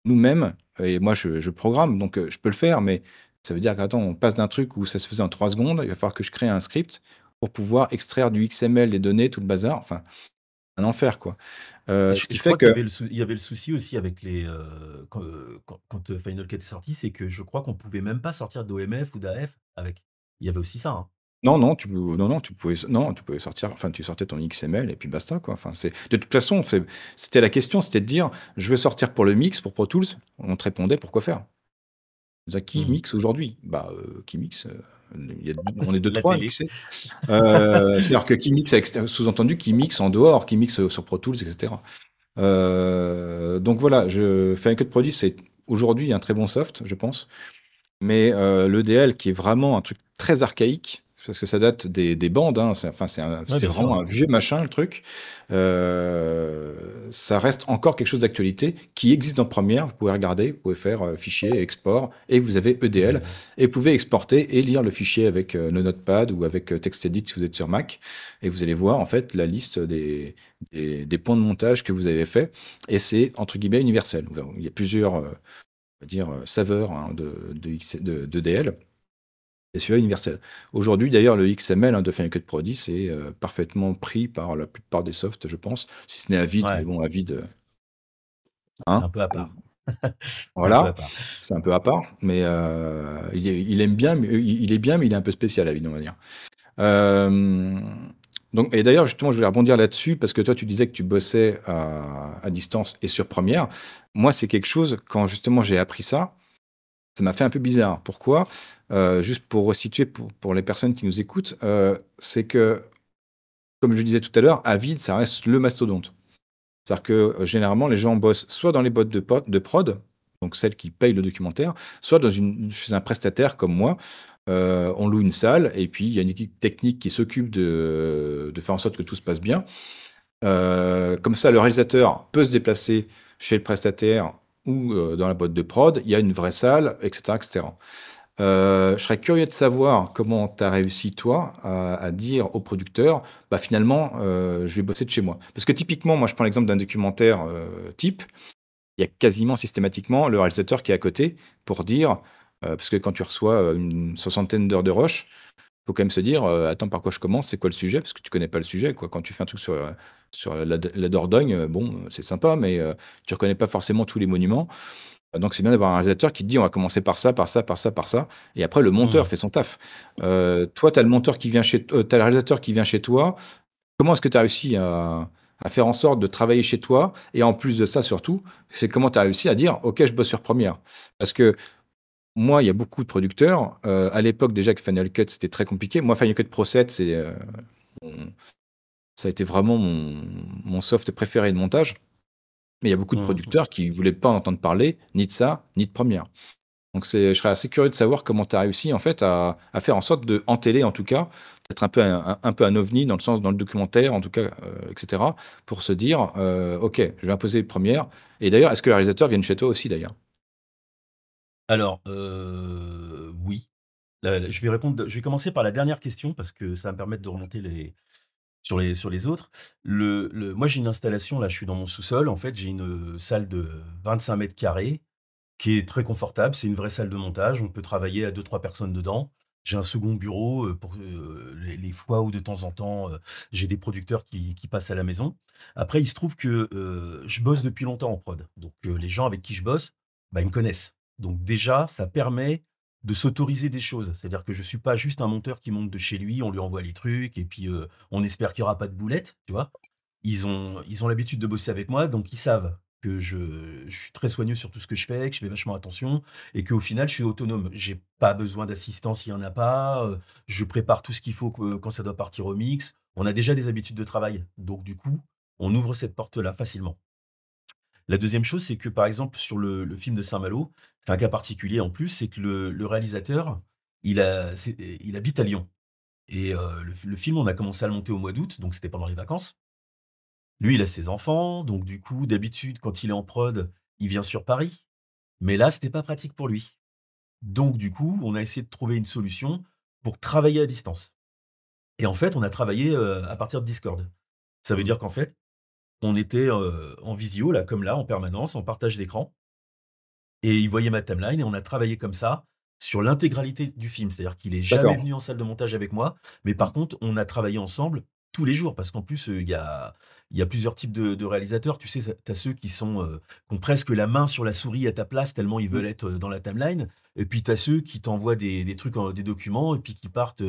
nous-mêmes», et moi je programme donc je peux le faire, mais ça veut dire qu'attends, on passe d'un truc où ça se faisait en 3 secondes, il va falloir que je crée un script pour pouvoir extraire du XML les données, tout le bazar, enfin un enfer quoi. Ce Et qui je fait crois qu'il que il y avait le souci aussi avec quand Final Cut est sorti, c'est que je crois qu'on pouvait même pas sortir d'OMF ou d'AF avec. Il y avait aussi ça, hein. non, non, tu pouvais sortir, enfin, tu sortais ton XML et puis basta, quoi. Enfin, de toute façon, c'était la question, c'était de dire, je veux sortir pour le mix, pour Pro Tools. On te répondait, pourquoi faire? Qui Mmh. mixe aujourd'hui? Bah, qui mixe? On est deux La trois à télé. mixer. C'est-à-dire que qui mixe, sous-entendu, qui mixe en dehors, qui mixe sur Pro Tools, etc. Donc voilà, Final Cut Pro 10, c'est aujourd'hui un très bon soft, je pense. Mais l'EDL, qui est vraiment un truc très archaïque, parce que ça date des bandes, hein, Ouais, c'est bien sûr, vraiment ouais. un vieux machin, le truc. Ça reste encore quelque chose d'actualité qui existe dans Premiere. Vous pouvez regarder, vous pouvez faire fichier, export, et vous avez EDL. EDL. Et vous pouvez exporter et lire le fichier avec le Notepad ou avec TextEdit si vous êtes sur Mac. Et vous allez voir en fait la liste des points de montage que vous avez fait. Et c'est entre guillemets universel. Il y a plusieurs va dire, saveur, hein, d'EDL, et celui-là universel. Aujourd'hui, d'ailleurs, le XML, hein, de Final Cut Pro 10 est parfaitement pris par la plupart des softs, je pense, si ce n'est Avid, mais Ouais, bon, Avid, c'est hein, un peu à part. C'est un peu à voilà, part. c'est un peu à part, mais il aime bien, mais il est bien, mais il est un peu spécial, Avid, on va dire. Euh, donc, et d'ailleurs, justement, je voulais rebondir là-dessus, parce que toi, tu disais que tu bossais à distance et sur Premiere. Moi, c'est quelque chose, quand justement j'ai appris ça, ça m'a fait un peu bizarre. Pourquoi? Juste pour resituer pour les personnes qui nous écoutent, c'est que, comme je disais tout à l'heure, Avid, ça reste le mastodonte. C'est-à-dire que, généralement, les gens bossent soit dans les boîtes de prod, donc celles qui payent le documentaire, soit chez un prestataire comme moi. On loue une salle et puis il y a une équipe technique qui s'occupe de faire en sorte que tout se passe bien. Comme ça, le réalisateur peut se déplacer chez le prestataire ou dans la boîte de prod. Il y a une vraie salle, etc., etc. Je serais curieux de savoir comment tu as réussi, toi, à dire au producteur, bah, finalement, je vais bosser de chez moi. Parce que typiquement, moi, je prends l'exemple d'un documentaire type, il y a quasiment systématiquement le réalisateur qui est à côté pour dire, parce que quand tu reçois une soixantaine d'heures de rush, faut quand même se dire, «Attends, par quoi je commence? C'est quoi le sujet?» parce que tu connais pas le sujet, quoi. Quand tu fais un truc sur la Dordogne, bon, c'est sympa, mais tu reconnais pas forcément tous les monuments. Donc c'est bien d'avoir un réalisateur qui te dit: «On va commencer par ça, par ça, par ça, par ça», et après le monteur Mmh. fait son taf. Toi, tu as le monteur qui vient chez toi, tu as le réalisateur qui vient chez toi. Comment est-ce que tu as réussi à faire en sorte de travailler chez toi? Et en plus de ça, surtout, c'est comment tu as réussi à dire: «OK, je bosse sur Premiere»? Parce que moi, il y a beaucoup de producteurs, à l'époque déjà que Final Cut, c'était très compliqué. Moi, Final Cut Pro 7, mon ça a été vraiment mon soft préféré de montage. Mais il y a beaucoup de Mmh. producteurs qui voulaient pas en entendre parler, ni de ça, ni de Premiere. Donc je serais assez curieux de savoir comment tu as réussi en fait à faire en sorte de, en télé en tout cas, d'être un peu un ovni dans le sens, dans le documentaire en tout cas, etc., pour se dire, ok, je vais imposer Première. Et d'ailleurs, est-ce que les réalisateurs viennent chez toi aussi d'ailleurs? Alors, oui. Je vais commencer par la dernière question parce que ça va me permettre de remonter sur les autres. Moi, j'ai une installation, là, je suis dans mon sous-sol. En fait, j'ai une salle de 25 mètres carrés qui est très confortable. C'est une vraie salle de montage. On peut travailler à deux trois personnes dedans. J'ai un second bureau pour les fois où de temps en temps j'ai des producteurs qui passent à la maison. Après, il se trouve que je bosse depuis longtemps en prod. Donc, les gens avec qui je bosse, bah, ils me connaissent. Donc, déjà, ça permet de s'autoriser des choses. C'est-à-dire que je suis pas juste un monteur qui monte de chez lui, on lui envoie les trucs et puis on espère qu'il y aura pas de boulettes, tu vois. Ils ont l'habitude de bosser avec moi, donc ils savent que je suis très soigneux sur tout ce que je fais, que je fais vachement attention et qu'au final, je suis autonome. J'ai pas besoin d'assistance s'il y en a pas. Je prépare tout ce qu'il faut quand ça doit partir au mix. On a déjà des habitudes de travail, donc du coup, on ouvre cette porte-là facilement. La deuxième chose, c'est que par exemple sur le film de Saint-Malo, c'est un cas particulier en plus, c'est que le réalisateur, il habite à Lyon et le film, on a commencé à le monter au mois d'août, donc c'était pendant les vacances. Lui, il a ses enfants, donc du coup, d'habitude, quand il est en prod, il vient sur Paris. Mais là, c'était pas pratique pour lui. Donc du coup, on a essayé de trouver une solution pour travailler à distance. Et en fait, on a travaillé, à partir de Discord. Ça veut Mmh. dire qu'en fait, on était, en visio là, comme là, en permanence, en partage d'écran et il voyait ma timeline et on a travaillé comme ça sur l'intégralité du film. C'est-à-dire qu'il est jamais D'accord. venu en salle de montage avec moi, mais Mmh. par contre, on a travaillé ensemble tous les jours parce qu'en plus, il y a plusieurs types de réalisateurs. Tu sais, tu as ceux qui ont presque la main sur la souris à ta place tellement ils Mmh. veulent être, dans la timeline et puis tu as ceux qui t'envoient des trucs en des documents et puis qui partent,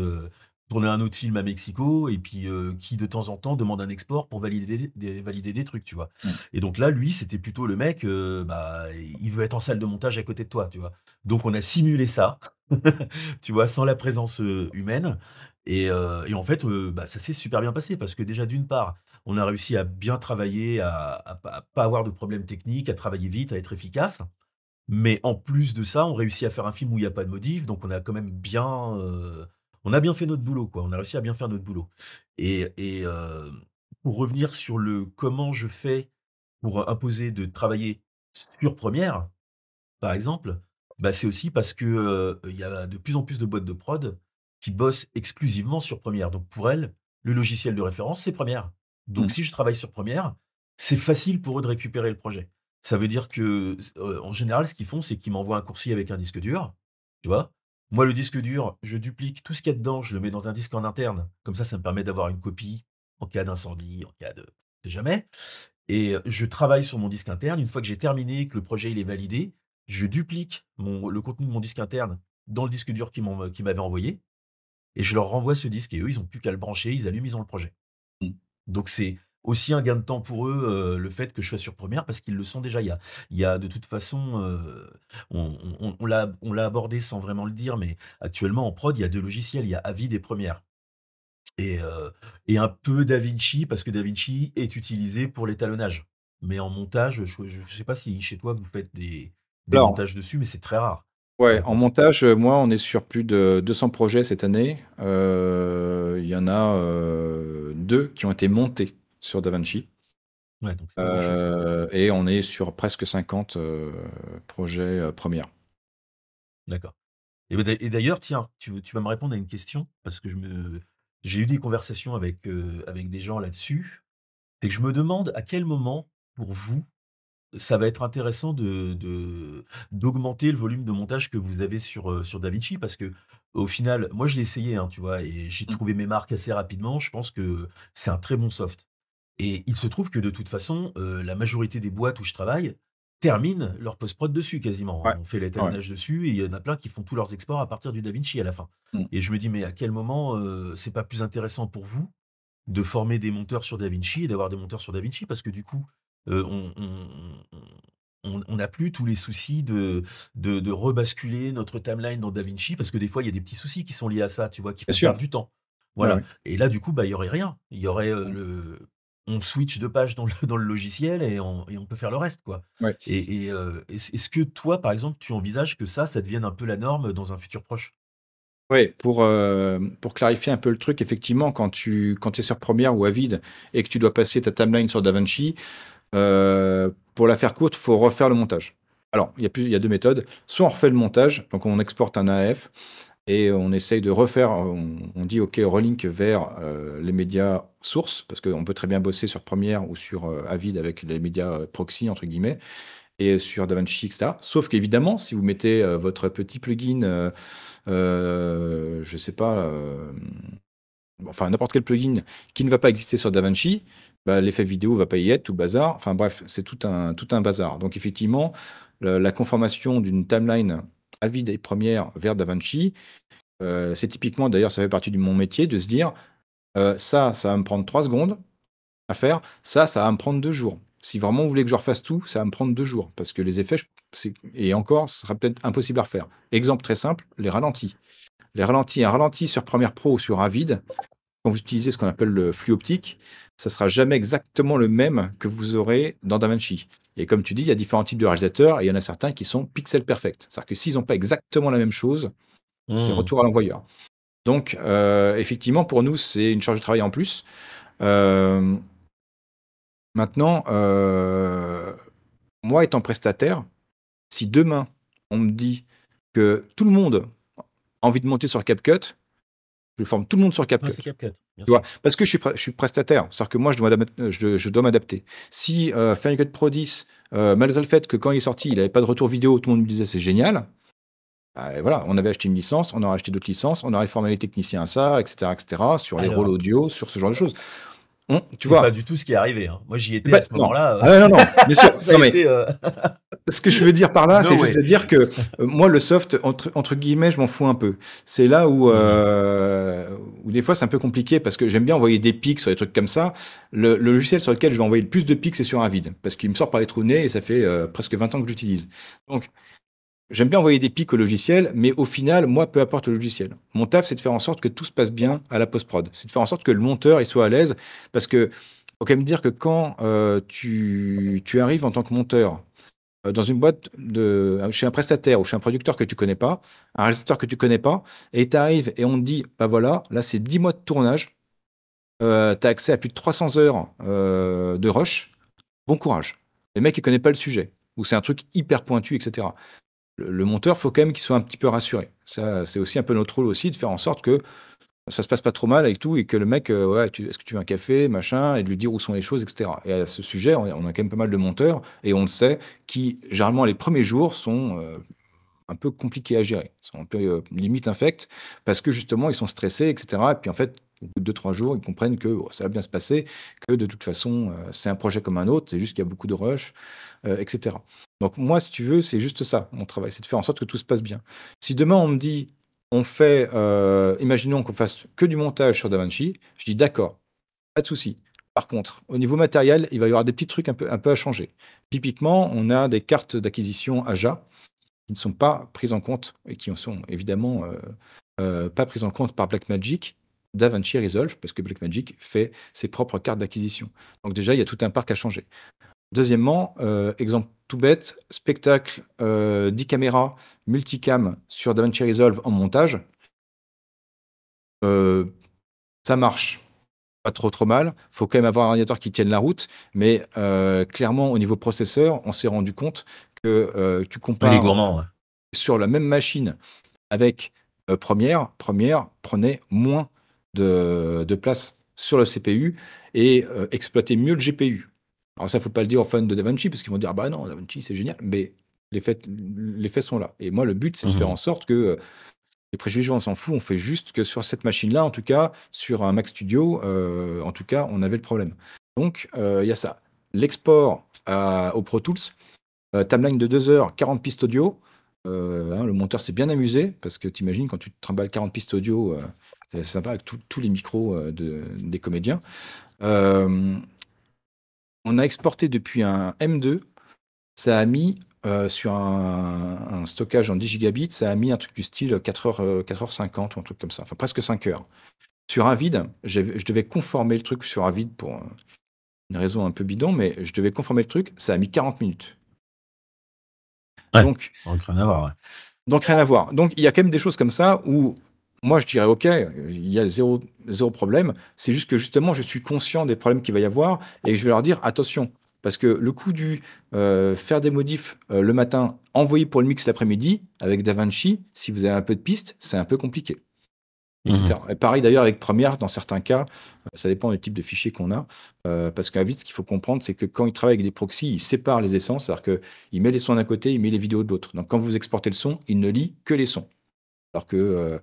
tourner un autre film à Mexico et puis, qui de temps en temps demandent un export pour valider des trucs, tu vois? Mmh. Et donc là, lui, c'était plutôt le mec, bah, il veut être en salle de montage à côté de toi, tu vois? Donc on a simulé ça, tu vois? Sans la présence, humaine et en fait, bah, ça s'est super bien passé parce que déjà d'une part, on a réussi à bien travailler, à pas avoir de problèmes techniques, à travailler vite, à être efficace. Mais en plus de ça, on réussit à faire un film où il y a pas de modif, donc on a quand même bien, on a bien fait notre boulot, quoi. On a réussi à bien faire notre boulot et pour revenir sur le comment je fais pour imposer de travailler sur Première, par exemple, bah, c'est aussi parce que, il y a de plus en plus de boîtes de prod qui bossent exclusivement sur Première. Donc pour elles, le logiciel de référence, c'est Première. Donc Mmh. si je travaille sur Première, c'est facile pour eux de récupérer le projet. Ça veut dire que, en général, ce qu'ils font, c'est qu'ils m'envoient un coursier avec un disque dur, tu vois? Moi, le disque dur, je duplique tout ce qu'il y a dedans, je le mets dans un disque en interne. Comme ça me permet d'avoir une copie en cas d'incendie, en cas de on sait jamais. Et je travaille sur mon disque interne. Une fois que j'ai terminé, que le projet il est validé, je duplique le contenu de mon disque interne dans le disque dur qu'ils m'avaient envoyé et je leur renvoie ce disque et eux, ils ont plus qu'à le brancher, ils allument, ils ont le projet. Mmh. Donc c'est aussi un gain de temps pour eux, le fait que je sois sur Première parce qu'ils le sont déjà. Il y a de toute façon, on l'a abordé sans vraiment le dire, mais actuellement en prod, il y a 2 logiciels, il y a Avid et Première et heu et un peu DaVinci parce que DaVinci est utilisé pour l'étalonnage. Mais en montage, je sais pas si chez toi vous faites des Alors, montages dessus, mais c'est très rare, je ouais, en pense. montage, moi, on est sur plus de 200 projets cette année. Il y en a 2 qui ont été montés sur DaVinci. Ouais, donc c'est pas grand-chose, quoi. Et on est sur presque 50 projets premières. D'accord. Et d'ailleurs, tiens, tu vas me répondre à une question parce que j'ai eu des conversations avec des gens là-dessus. C'est que je me demande à quel moment, pour vous, ça va être intéressant d'augmenter le volume de montage que vous avez sur DaVinci parce que au final, moi je l'ai essayé, hein, tu vois, et j'ai Mmh. trouvé mes marques assez rapidement. Je pense que c'est un très bon soft. Et il se trouve que de toute façon, la majorité des boîtes où je travaille terminent leur post-prod dessus quasiment, hein. Ouais, On fait ouais. l'étalonnage dessus et il y en a plein qui font tous leurs exports à partir du DaVinci à la fin. Mmh. Et je me dis: «Mais à quel moment, c'est pas plus intéressant pour vous de former des monteurs sur DaVinci et d'avoir des monteurs sur DaVinci?» Parce que du coup, on n'a plus tous les soucis de rebasculer notre timeline dans DaVinci parce que des fois, il y a des petits soucis qui sont liés à ça, tu vois? Qui Bien font sûr. perdre du temps. Ouais, Voilà ouais. et là, du coup, bah, il y aurait rien. Il y aurait, Mmh. on switch de page dans le dans le logiciel et on peut faire le reste, quoi. Ouais. Est-ce que toi, par exemple, tu envisages que ça devienne un peu la norme dans un futur proche? Ouais, pour clarifier un peu le truc, effectivement, quand tu es sur Premiere ou Avid et que tu dois passer ta timeline sur DaVinci, pour la faire courte, faut refaire le montage. Alors, il y a 2 méthodes. Soit on refait le montage, donc on exporte un AF et on essaye de refaire, on dit: «OK, relink vers, les médias sources», parce qu'on peut très bien bosser sur Premiere ou sur, Avid avec les médias, «proxy» entre guillemets et sur DaVinci et cetera. Sauf qu'évidemment, si vous mettez, votre petit plugin, je sais pas, enfin n'importe quel plugin qui ne va pas exister sur DaVinci, bah, l'effet vidéo va pas y être, tout le bazar. Enfin bref, c'est tout un bazar. Donc effectivement, la conformation d'une timeline Avid et Premiere vers DaVinci, c'est typiquement d'ailleurs ça fait partie de mon métier de se dire, ça va me prendre 3 secondes à faire, ça va me prendre 2 jours. Si vraiment vous voulez que je refasse tout, ça va me prendre 2 jours parce que les effets, et encore, ce sera peut-être impossible à refaire. Exemple très simple, les ralentis. Un ralenti sur Premiere Pro ou sur Avid, quand vous utilisez ce qu'on appelle le flux optique, ça sera jamais exactement le même que vous aurez dans DaVinci. Et comme tu dis, il y a différents types de réalisateurs et il y en a certains qui sont pixel perfect. C'est-à-dire que s'ils n'ont pas exactement la même chose, c'est Mmh. retour à l'envoyeur. Donc, effectivement, pour nous, c'est une charge de travail en plus. Euh, Maintenant, moi, étant prestataire, si demain, on me dit que tout le monde a envie de monter sur CapCut, je forme tout le monde sur Ouais, c'est CapCut. CapCut, bien Tu vois? sûr. Parce que je suis prestataire. C'est-à-dire que moi, je dois m'adapter. Si Final Cut Pro 10, malgré le fait que quand il est sorti, il n'avait pas de retour vidéo, tout le monde me disait c'est génial. Bah, voilà, on avait acheté une licence, on aurait acheté d'autres licences, on aurait formé les techniciens à ça, etc., sur les rôles Alors, audio, sur ce genre de choses. Tu c'est pas vois? du tout ce qui est arrivé, hein. Moi, j'y C'est étais pas à ce non. moment-là. Ah ouais, non, non, bien sûr. Ça a Non, mais été ce que je veux dire par là, no c'est juste way. de dire que moi, le soft, entre guillemets, je m'en fous un peu. C'est là Mhm. où des fois c'est un peu compliqué parce que j'aime bien envoyer des pics sur des trucs comme ça. Le logiciel sur lequel je vais envoyer le plus de pics, c'est sur un vide parce qu'il me sort par les trous de nez et ça fait presque 20 ans que j'utilise. Donc, j'aime bien envoyer des pics au logiciel, mais au final, moi, peu importe le logiciel. Mon taf, c'est de faire en sorte que tout se passe bien à la post-prod. C'est de faire en sorte que le monteur il soit à l'aise parce que faut quand même dire que quand tu arrives en tant que monteur dans une boîte chez un prestataire ou chez un producteur que tu connais pas, un réalisateur que tu connais pas, et tu arrives et on te dit, bah voilà, là c'est 10 mois de tournage, tu as accès à plus de 300 heures de rush, bon courage. Le mec il connaît pas le sujet, ou c'est un truc hyper pointu, etc. Le monteur, faut quand même qu'il soit un petit peu rassuré. Ça, c'est aussi un peu notre rôle aussi de faire en sorte que ça se passe pas trop mal avec tout et que le mec, ouais, est-ce que tu veux un café, machin, et de lui dire où sont les choses, etc. Et à ce sujet, on a quand même pas mal de monteurs et on le sait, qui généralement les premiers jours sont un peu compliqués à gérer, sont un peu limite infects parce que justement ils sont stressés, etc. Et puis en fait, au bout de 2-3 jours, ils comprennent que ça va bien se passer, que de toute façon, c'est un projet comme un autre, c'est juste qu'il y a beaucoup de rush, etc. Donc moi, si tu veux, c'est juste ça, mon travail, c'est de faire en sorte que tout se passe bien. Si demain on me dit, on fait, imaginons qu'on fasse que du montage sur DaVinci, je dis d'accord, pas de souci. Par contre, au niveau matériel, il va y avoir des petits trucs un peu à changer. Typiquement, on a des cartes d'acquisition AJA qui ne sont pas prises en compte et qui ne sont évidemment pas prises en compte par Blackmagic, DaVinci Resolve, parce que Blackmagic fait ses propres cartes d'acquisition. Donc déjà, il y a tout un parc à changer. Deuxièmement, exemple tout bête, spectacle 10 caméras multicam sur DaVinci Resolve en montage. Euh, Ça marche pas trop mal. Faut quand même avoir un ordinateur qui tienne la route, mais clairement au niveau processeur, on s'est rendu compte que tu Il est compares gourmand, ouais. sur la même machine avec Premiere prenait moins de place sur le CPU et exploitait mieux le GPU. Alors ça, faut pas le dire aux fans de DaVinci parce qu'ils vont dire ah bah non, DaVinci c'est génial, mais les faits sont là. Et moi, le but c'est de faire en Mhm. sorte que les préjugés, on s'en fout, on fait juste que sur cette machine-là, en tout cas, sur un Mac Studio, en tout cas, on avait le problème. Donc, il y a ça. L'export au Pro Tools, timeline de 2 heures, 40 pistes audio. Le monteur s'est bien amusé parce que tu imagines quand tu te trimbales 40 pistes audio, c'est sympa avec tous les micros des comédiens. Euh, on a exporté depuis un M2, ça a mis sur un stockage en 10 gigabits, ça a mis un truc du style 4h50 ou un truc comme ça, enfin presque 5 heures. Sur un vide, je devais conformer le truc sur un vide pour une raison un peu bidon, mais je devais conformer le truc, ça a mis 40 minutes. Ouais, Donc, donc rien à voir, ouais. Donc rien à voir. Donc il y a quand même des choses comme ça où moi je dirais ok, il y a zéro problème. C'est juste que justement je suis conscient des problèmes qu'il va y avoir et je vais leur dire attention. Parce que le coup du faire des modifs le matin, envoyer pour le mix l'après-midi avec DaVinci, si vous avez un peu de piste, c'est un peu compliqué, Mhm. etc. Et pareil d'ailleurs avec Premiere, dans certains cas, ça dépend du type de fichier qu'on a. Parce qu'à vite, ce qu'il faut comprendre, c'est que quand il travaille avec des proxys, il sépare les essences, c'est-à-dire qu'il met les sons d'un côté, il met les vidéos de l'autre. Donc quand vous exportez le son, il ne lit que les sons. Alors que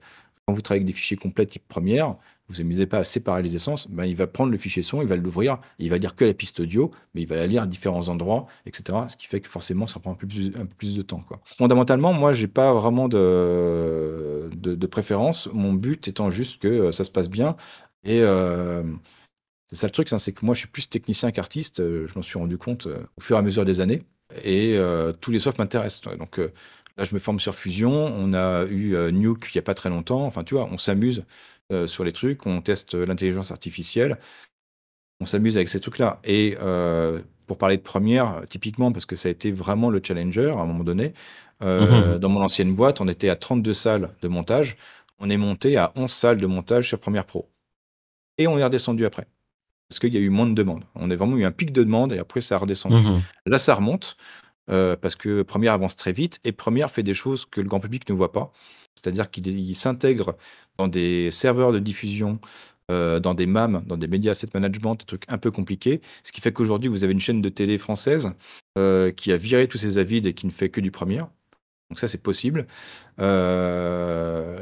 quand vous travaillez avec des fichiers complets type Premiere, vous ne amusez pas à séparer les essences, ben, il va prendre le fichier son, il va l'ouvrir, il va lire que la piste audio, mais il va la lire à différents endroits, etc. Ce qui fait que forcément, ça prend un peu plus de temps, quoi. Fondamentalement, moi, j'ai pas vraiment de préférence. Mon but étant juste que ça se passe bien. Et c'est ça le truc, hein, c'est que moi, je suis plus technicien qu'artiste. Je m'en suis rendu compte au fur et à mesure des années. Et tous les softs m'intéressent. Donc là, je me forme sur Fusion. On a eu Nuke il n'y a pas très longtemps. Enfin, tu vois, on s'amuse sur les trucs. On teste l'intelligence artificielle. On s'amuse avec ces trucs-là. Et pour parler de Première, typiquement, parce que ça a été vraiment le challenger à un moment donné, Mhm. dans mon ancienne boîte, on était à 32 salles de montage. On est monté à 11 salles de montage sur Premiere Pro. Et on est redescendu après parce qu'il y a eu moins de demandes. On a vraiment eu un pic de demande et après ça a redescendu. Mhm. Là, ça remonte. parce que Premiere avance très vite et Premiere fait des choses que le grand public ne voit pas. C'est-à-dire qu'il s'intègre dans des serveurs de diffusion, dans des MAM, dans des Media Asset Management, des trucs un peu compliqués. Ce qui fait qu'aujourd'hui, vous avez une chaîne de télé française qui a viré tous ses avides et qui ne fait que du Premiere. Donc ça, c'est possible.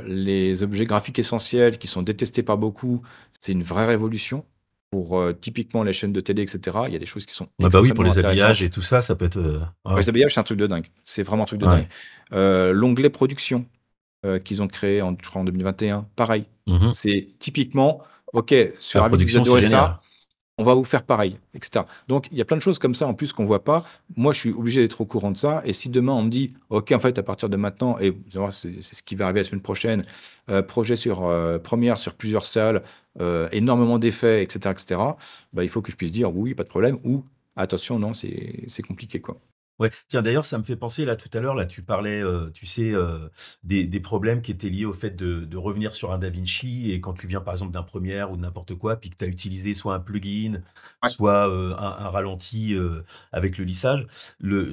Les objets graphiques essentiels qui sont détestés par beaucoup, c'est une vraie révolution. Pour typiquement les chaînes de télé, etc., il y a des choses qui sont Ah bah oui, pour extrêmement les habillages intéressantes. et tout ça, ça peut être. Pour Ouais. les habillages, c'est un truc de dingue. C'est vraiment un truc de dingue. Ouais. L'onglet production qu'ils ont créé, je crois, en 2021, pareil. Mhm. C'est typiquement, OK, La sur Avis, vous production, c'est adorez génial. ça, on va vous faire pareil, etc. Donc, il y a plein de choses comme ça en plus qu'on voit pas. Moi, je suis obligé d'être au courant de ça. Et si demain, on me dit, OK, en fait, à partir de maintenant, et vous allez voir, c'est ce qui va arriver la semaine prochaine, projet sur Première, sur plusieurs salles, énormément d'effets, etc., bah, il faut que je puisse dire oui, pas de problème, ou attention, non, c'est compliqué, quoi. Ouais, tiens, d'ailleurs, ça me fait penser, là, tout à l'heure, là, tu parlais, tu sais, des problèmes qui étaient liés au fait de revenir sur un DaVinci, et quand tu viens, par exemple, d'un Premiere ou de n'importe quoi, puis que tu as utilisé soit un plugin, Ouais. soit un ralenti avec le lissage,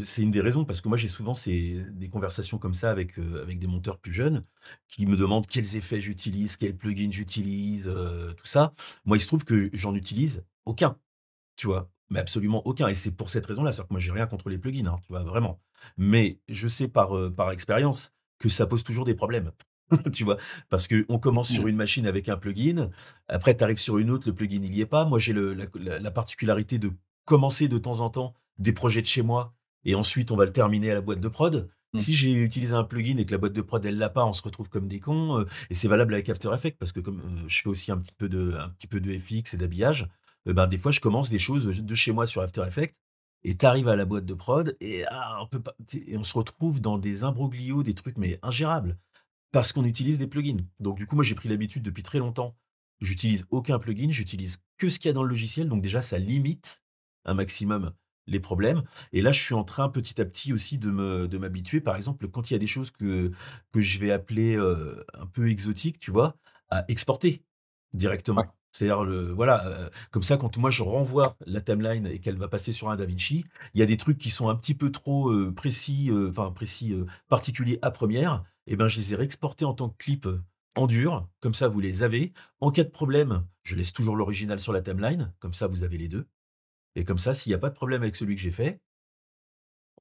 c'est une des raisons, parce que moi, j'ai souvent des conversations comme ça avec des monteurs plus jeunes, qui me demandent quels effets j'utilise, quels plugins j'utilise, tout ça. Moi, il se trouve que j'en utilise aucun. Tu vois? Mais absolument aucun, et c'est pour cette raison-là. C'est-à-dire que moi, j'ai rien contre les plugins, hein, tu vois? Vraiment. Mais je sais par expérience que ça pose toujours des problèmes. Tu vois? Parce qu'on commence sur Mm. une machine avec un plugin, après tu arrives sur une autre, le plugin il y est pas. Moi, j'ai la particularité de commencer de temps en temps des projets de chez moi, et ensuite on va le terminer à la boîte de prod. Mm. Si j'ai utilisé un plugin et que la boîte de prod elle l'a pas, on se retrouve comme des cons, et c'est valable avec After Effects parce que comme, je fais aussi un petit peu de FX et d'habillage, ben, des fois je commence des choses de chez moi sur After Effects, et tu arrives à la boîte de prod et on peut pas, et on se retrouve dans des imbroglios, des trucs mais ingérables. Parce qu'on utilise des plugins. Donc du coup, moi, j'ai pris l'habitude depuis très longtemps. J'utilise aucun plugin, j'utilise que ce qu'il y a dans le logiciel. Donc déjà, ça limite un maximum les problèmes. Et là, je suis en train petit à petit aussi de m'habituer. Par exemple, quand il y a des choses que je vais appeler un peu exotiques, tu vois, à exporter Ouais. directement. C'est-à-dire, voilà, comme ça, quand moi je renvoie la timeline et qu'elle va passer sur un DaVinci, il y a des trucs qui sont un petit peu trop précis, particuliers à Première, et ben, je les ai réexportés en tant que clip en dur, comme ça vous les avez. En cas de problème, je laisse toujours l'original sur la timeline, comme ça vous avez les deux. Et comme ça, s'il n'y a pas de problème avec celui que j'ai fait,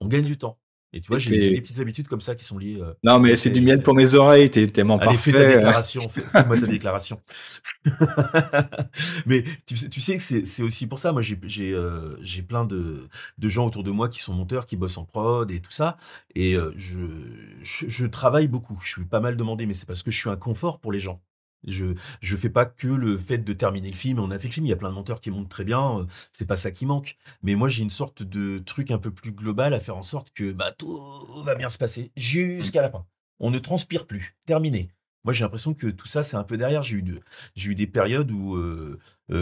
on gagne du temps. Et tu vois, Et j'ai des petites habitudes comme ça qui sont liées Non, à mais c'est du miel essai. pour mes oreilles, t'es tellement Allez, fais ta parfait. déclaration, fais-moi ta déclaration. Mais tu sais que c'est aussi pour ça. Moi, j'ai plein de gens autour de moi qui sont monteurs, qui bossent en prod et tout ça. Et je travaille beaucoup. Je suis pas mal demandé, mais c'est parce que je suis un confort pour les gens. Je je fais pas que le fait de terminer le film. On a fait le film, il y a plein de monteurs qui montent très bien. C'est pas ça qui manque. Mais moi, j'ai une sorte de truc un peu plus global à faire en sorte que bah, tout va bien se passer jusqu'à la fin. On ne transpire plus. Terminé. Moi, j'ai l'impression que tout ça, c'est un peu derrière. J'ai eu des périodes où,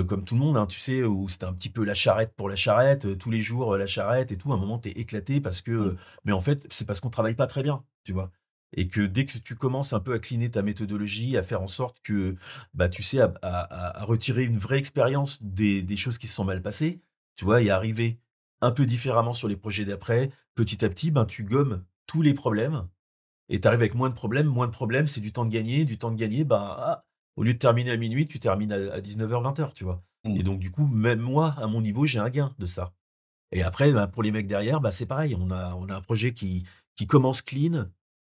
comme tout le monde, hein, tu sais, où c'était un petit peu la charrette pour la charrette, tous les jours la charrette et tout. À un moment, t'es éclaté parce que, Mm. mais en fait, c'est parce qu'on travaille pas très bien, tu vois. Et que dès que tu commences un peu à cleaner ta méthodologie, à faire en sorte que, bah, tu sais, à retirer une vraie expérience des choses qui se sont mal passées, tu vois, et arriver un peu différemment sur les projets d'après, petit à petit, ben, tu gommes tous les problèmes et tu arrives avec moins de problèmes. Moins de problèmes, c'est du temps de gagner. Du temps de gagner, bah, au lieu de terminer à minuit, tu termines à 19h, 20h, tu vois. Et Mm. donc, du coup, même moi, à mon niveau, j'ai un gain de ça. Et après, bah, pour les mecs derrière, bah, c'est pareil. On a un projet qui commence clean,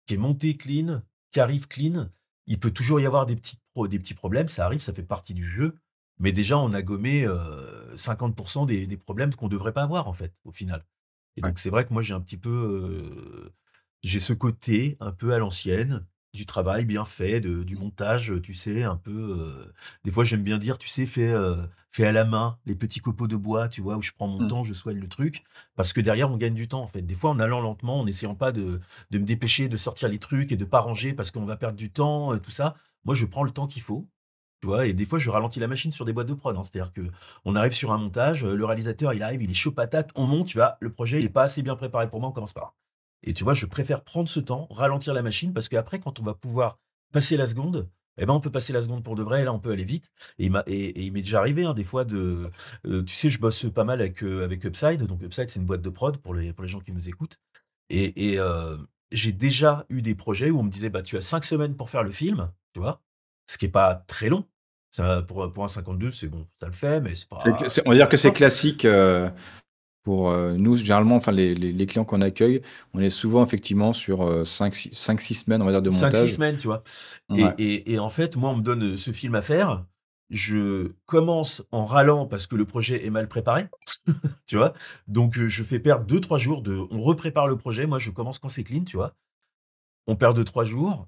qui est monté clean, qui arrive clean. Il peut toujours y avoir des petits problèmes. Ça arrive, ça fait partie du jeu. Mais déjà, on a gommé 50% des problèmes qu'on ne devrait pas avoir, en fait, au final. Et Ouais. donc, c'est vrai que moi, j'ai ce côté un peu à l'ancienne, du travail bien fait, du montage, tu sais, un peu. Des fois, j'aime bien dire, tu sais, fait à la main, les petits copeaux de bois, tu vois, où je prends mon Mm. temps, je soigne le truc, parce que derrière, on gagne du temps, en fait. Des fois, en allant lentement, en n'essayant pas de me dépêcher, de sortir les trucs et de pas ranger parce qu'on va perdre du temps, tout ça. Moi, je prends le temps qu'il faut. Tu vois, et des fois, je ralentis la machine sur des boîtes de prod, hein. C'est-à-dire que on arrive sur un montage, le réalisateur, il arrive, il est chaud patate, on monte, tu vois, le projet, il est pas assez bien préparé pour moi, on commence par. Et tu vois, je préfère prendre ce temps, ralentir la machine, parce qu'après, quand on va pouvoir passer la seconde, Eh ben, on peut passer la seconde pour de vrai, là, on peut aller vite et il m'est déjà arrivé, hein, des fois tu sais, je bosse pas mal avec Upside, donc Upside, c'est une boîte de prod pour les gens qui nous écoutent et j'ai déjà eu des projets où on me disait: «Bah, tu as 5 semaines pour faire le film», tu vois? Ce qui est pas très long. Ça pour un 52, c'est bon, ça le fait, mais c'est pas On va dire que c'est top. classique pour nous, généralement, enfin, les clients qu'on accueille, on est souvent effectivement sur 5-6 semaines, on va dire, de 5-6 montage. semaines, tu vois? Et Ouais. et et en fait, moi, on me donne, ce film à faire. Je commence en râlant parce que le projet est mal préparé, tu vois? Donc, je fais perdre 2-3 jours on reprépare le projet. Moi, je commence quand c'est clean, tu vois? On perd 2-3 jours,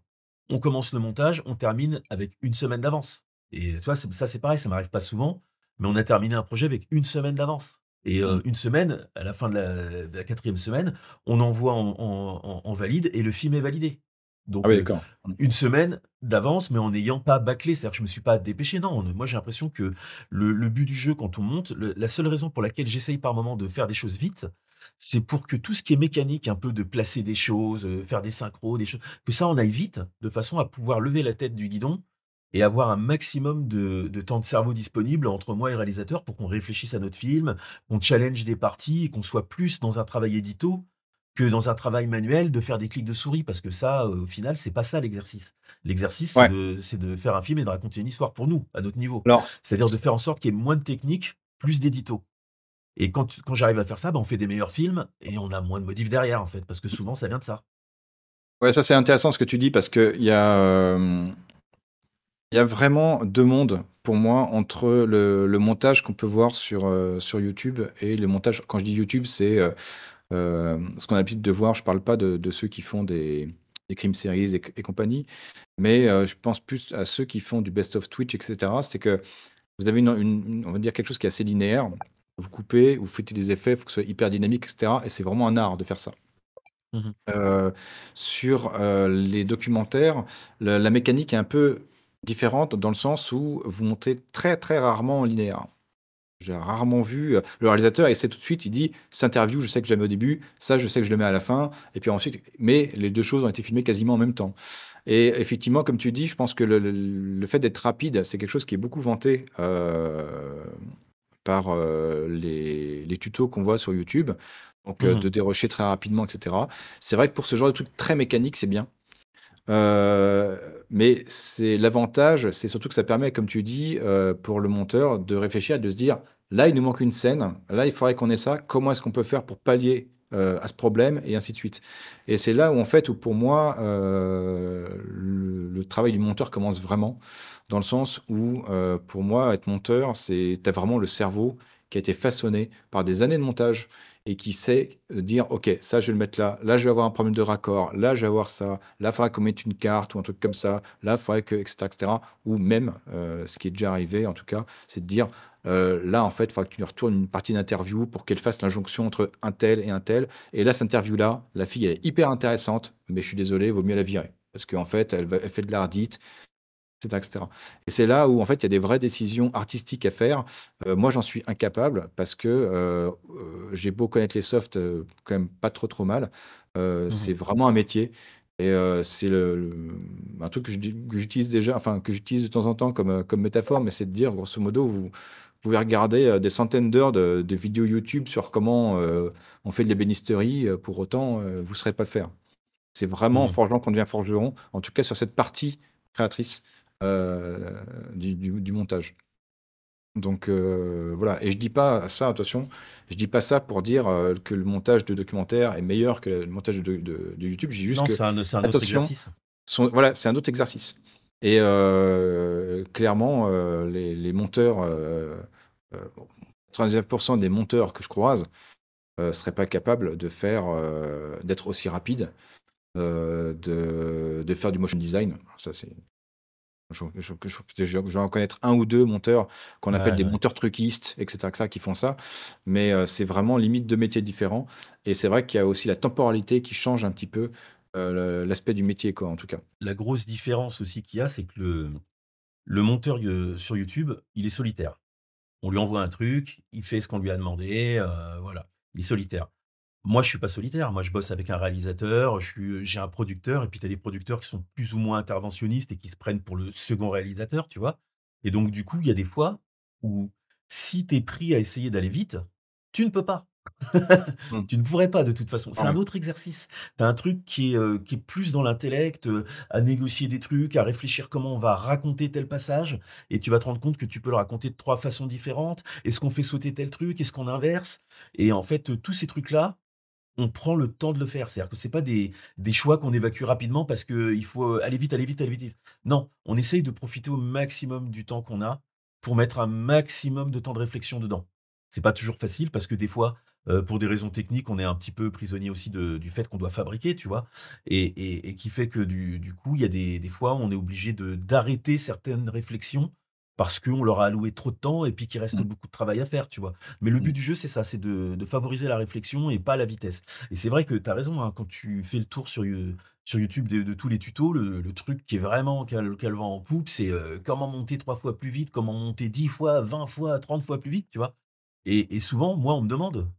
on commence le montage, on termine avec une semaine d'avance et tu vois, c'est pareil, ça m'arrive pas souvent, mais on a terminé un projet avec une semaine d'avance et Mm. 1 semaine, à la fin de la 4e semaine, on envoie en valide et le film est validé. Ah Donc, oui, d'accord. Mm. 1 semaine d'avance, mais en n'ayant pas bâclé. C'est-à-dire que je me suis pas dépêché, non. Moi, j'ai l'impression que le but du jeu quand on monte, la seule raison pour laquelle j'essaye par moment de faire des choses vite, c'est pour que tout ce qui est mécanique, un peu de placer des choses, faire des synchros, des choses, que ça on aille vite, de façon à pouvoir lever la tête du guidon et avoir un maximum de temps de cerveau disponible entre moi et le réalisateur pour qu'on réfléchisse à notre film, qu'on challenge des parties et qu'on soit plus dans un travail édito que dans un travail manuel de faire des clics de souris parce que ça, au final, c'est pas ça l'exercice. L'exercice, c'est Ouais. de faire un film et de raconter une histoire pour nous, à notre niveau. Alors, C'est-à-dire de faire en sorte qu'il y ait moins de technique, plus d'édito. Et quand j'arrive à faire ça, bah, on fait des meilleurs films et on a moins de modifs derrière, en fait, parce que souvent ça vient de ça. ouais, ça c'est intéressant ce que tu dis parce qu'il y a, il y a vraiment deux mondes pour moi entre le montage qu'on peut voir sur YouTube et le montage. Quand je dis YouTube, c'est ce qu'on a l'habitude de voir. Je parle pas de ceux qui font des crime series et compagnie, mais je pense plus à ceux qui font du best of Twitch, etc. C'est que vous avez on va dire quelque chose qui est assez linéaire. Vous coupez, vous faites des effets, il faut que ce soit hyper dynamique, etc. Et c'est vraiment un art de faire ça. Mmh mh. Heu, les documentaires, la mécanique est un peu différente dans le sens où vous montez très, très rarement en linéaire. J'ai rarement vu, le réalisateur essaie tout de suite, il dit: «Cette interview, je sais que je la mets au début, ça, je sais que je le mets à la fin» et puis ensuite mais les 2 choses ont été filmées quasiment en même temps et effectivement, comme tu dis, je pense que le fait d'être rapide, c'est quelque chose qui est beaucoup vanté, par, les tutos qu'on voit sur YouTube, donc Mmh. de dérocher très rapidement et cetera. C'est vrai que pour ce genre de truc très mécanique, c'est bien, mais c'est l'avantage, c'est surtout que ça permet, comme tu dis, pour le monteur de réfléchir et de se dire: «Là, il nous manque une scène, là, il faudrait qu'on ait ça, comment est-ce qu'on peut faire pour pallier, à ce problème?» et ainsi de suite et c'est là où, en fait, où pour moi, le travail du monteur commence vraiment, dans le sens où, pour moi, être monteur, c'est tu as vraiment le cerveau qui a été façonné par des années de montage et qui sait, dire: «OK, ça, je vais le mettre là. Là, je vais avoir un problème de raccord. Là, je vais avoir ça. Là, il faudra qu'on mette une carte ou un truc comme ça. Là, il faudrait que» et cetera et cetera. Ou même, ce qui est déjà arrivé en tout cas, c'est de dire: «Là, en fait, il faudra que tu nous retournes une partie d'interview pour qu'elle fasse l'injonction entre un tel et un tel et là, cette interview-là, la fille, elle est hyper intéressante, mais je suis désolé, vaut mieux la virer. Parce qu'en fait, elle fait de la redite et cetera et cetera et c'est là où, en fait, il y a des vraies décisions artistiques à faire. Moi, j'en suis incapable parce que, j'ai beau connaître les softs, quand même pas trop, trop mal, Mmh. c'est vraiment un métier et c'est un truc que j'utilise déjà, enfin, que j'utilise de temps en temps comme métaphore, mais c'est de dire, grosso modo, vous pouvez regarder, des centaines d'heures de vidéos YouTube sur comment, on fait de l'ébénisterie, pour autant, vous ne saurez pas faire. C'est vraiment en Mmh. forgeant qu'on devient forgeron, en tout cas sur cette partie créatrice, heu, du montage. Donc voilà et je dis pas ça, attention, je dis pas ça pour dire, que le montage de documentaire est meilleur que le montage de YouTube. Je dis juste Non, que, c'est un autre attention, exercice. voilà, c'est un autre exercice et clairement, les monteurs, bon, 99 des monteurs que je croise, seraient pas capables de faire, d'être aussi rapides, de faire du motion design. Alors ça, c'est je dois en connaître un ou 2 monteurs qu'on Ouais, appelle des ouais. monteurs truquistes et cetera, qui font ça, mais c'est vraiment limite 2 métiers différents et c'est vrai qu'il y a aussi la temporalité qui change un petit peu, l'aspect du métier, quoi, en tout cas. La grosse différence aussi qu'il y a, c'est que le monteur, sur YouTube, il est solitaire. On lui envoie un truc, il fait ce qu'on lui a demandé, voilà, il est solitaire. moi, je suis pas solitaire. Moi, je bosse avec un réalisateur, j'ai un producteur, et puis tu as des producteurs qui sont plus ou moins interventionnistes et qui se prennent pour le second réalisateur, tu vois? Et donc, du coup, il y a des fois où si tu es pris à essayer d'aller vite, tu ne peux pas. Mmh. Tu ne pourrais pas de toute façon. C'est Ah un ouais. autre exercice. Tu as un truc qui est plus dans l'intellect, à négocier des trucs, à réfléchir comment on va raconter tel passage, et tu vas te rendre compte que tu peux le raconter de 3 façons différentes. Est-ce qu'on fait sauter tel truc? Est-ce qu'on inverse? Et en fait, tous ces trucs-là, on prend le temps de le faire. C'est-à-dire que c'est pas des choix qu'on évacue rapidement parce qu'il faut, aller vite, aller vite, aller vite. Non, on essaye de profiter au maximum du temps qu'on a pour mettre un maximum de temps de réflexion dedans. C'est pas toujours facile parce que des fois, pour des raisons techniques, on est un petit peu prisonnier aussi du fait qu'on doit fabriquer, tu vois? Et qui fait que du coup, il y a des fois, on est obligé d'arrêter certaines réflexions parce qu'on leur a alloué trop de temps et puis qu'il reste Mmh. beaucoup de travail à faire, tu vois? Mais le but Mmh. du jeu, c'est ça, c'est de favoriser la réflexion et pas la vitesse. Et c'est vrai que tu as raison, hein, quand tu fais le tour sur YouTube de tous les tutos, le truc qui est vraiment qui a le vent en poupe, c'est, comment monter 3 fois plus vite, comment monter 10 fois, 20 fois, 30 fois plus vite, tu vois? Et souvent, moi, on me demande,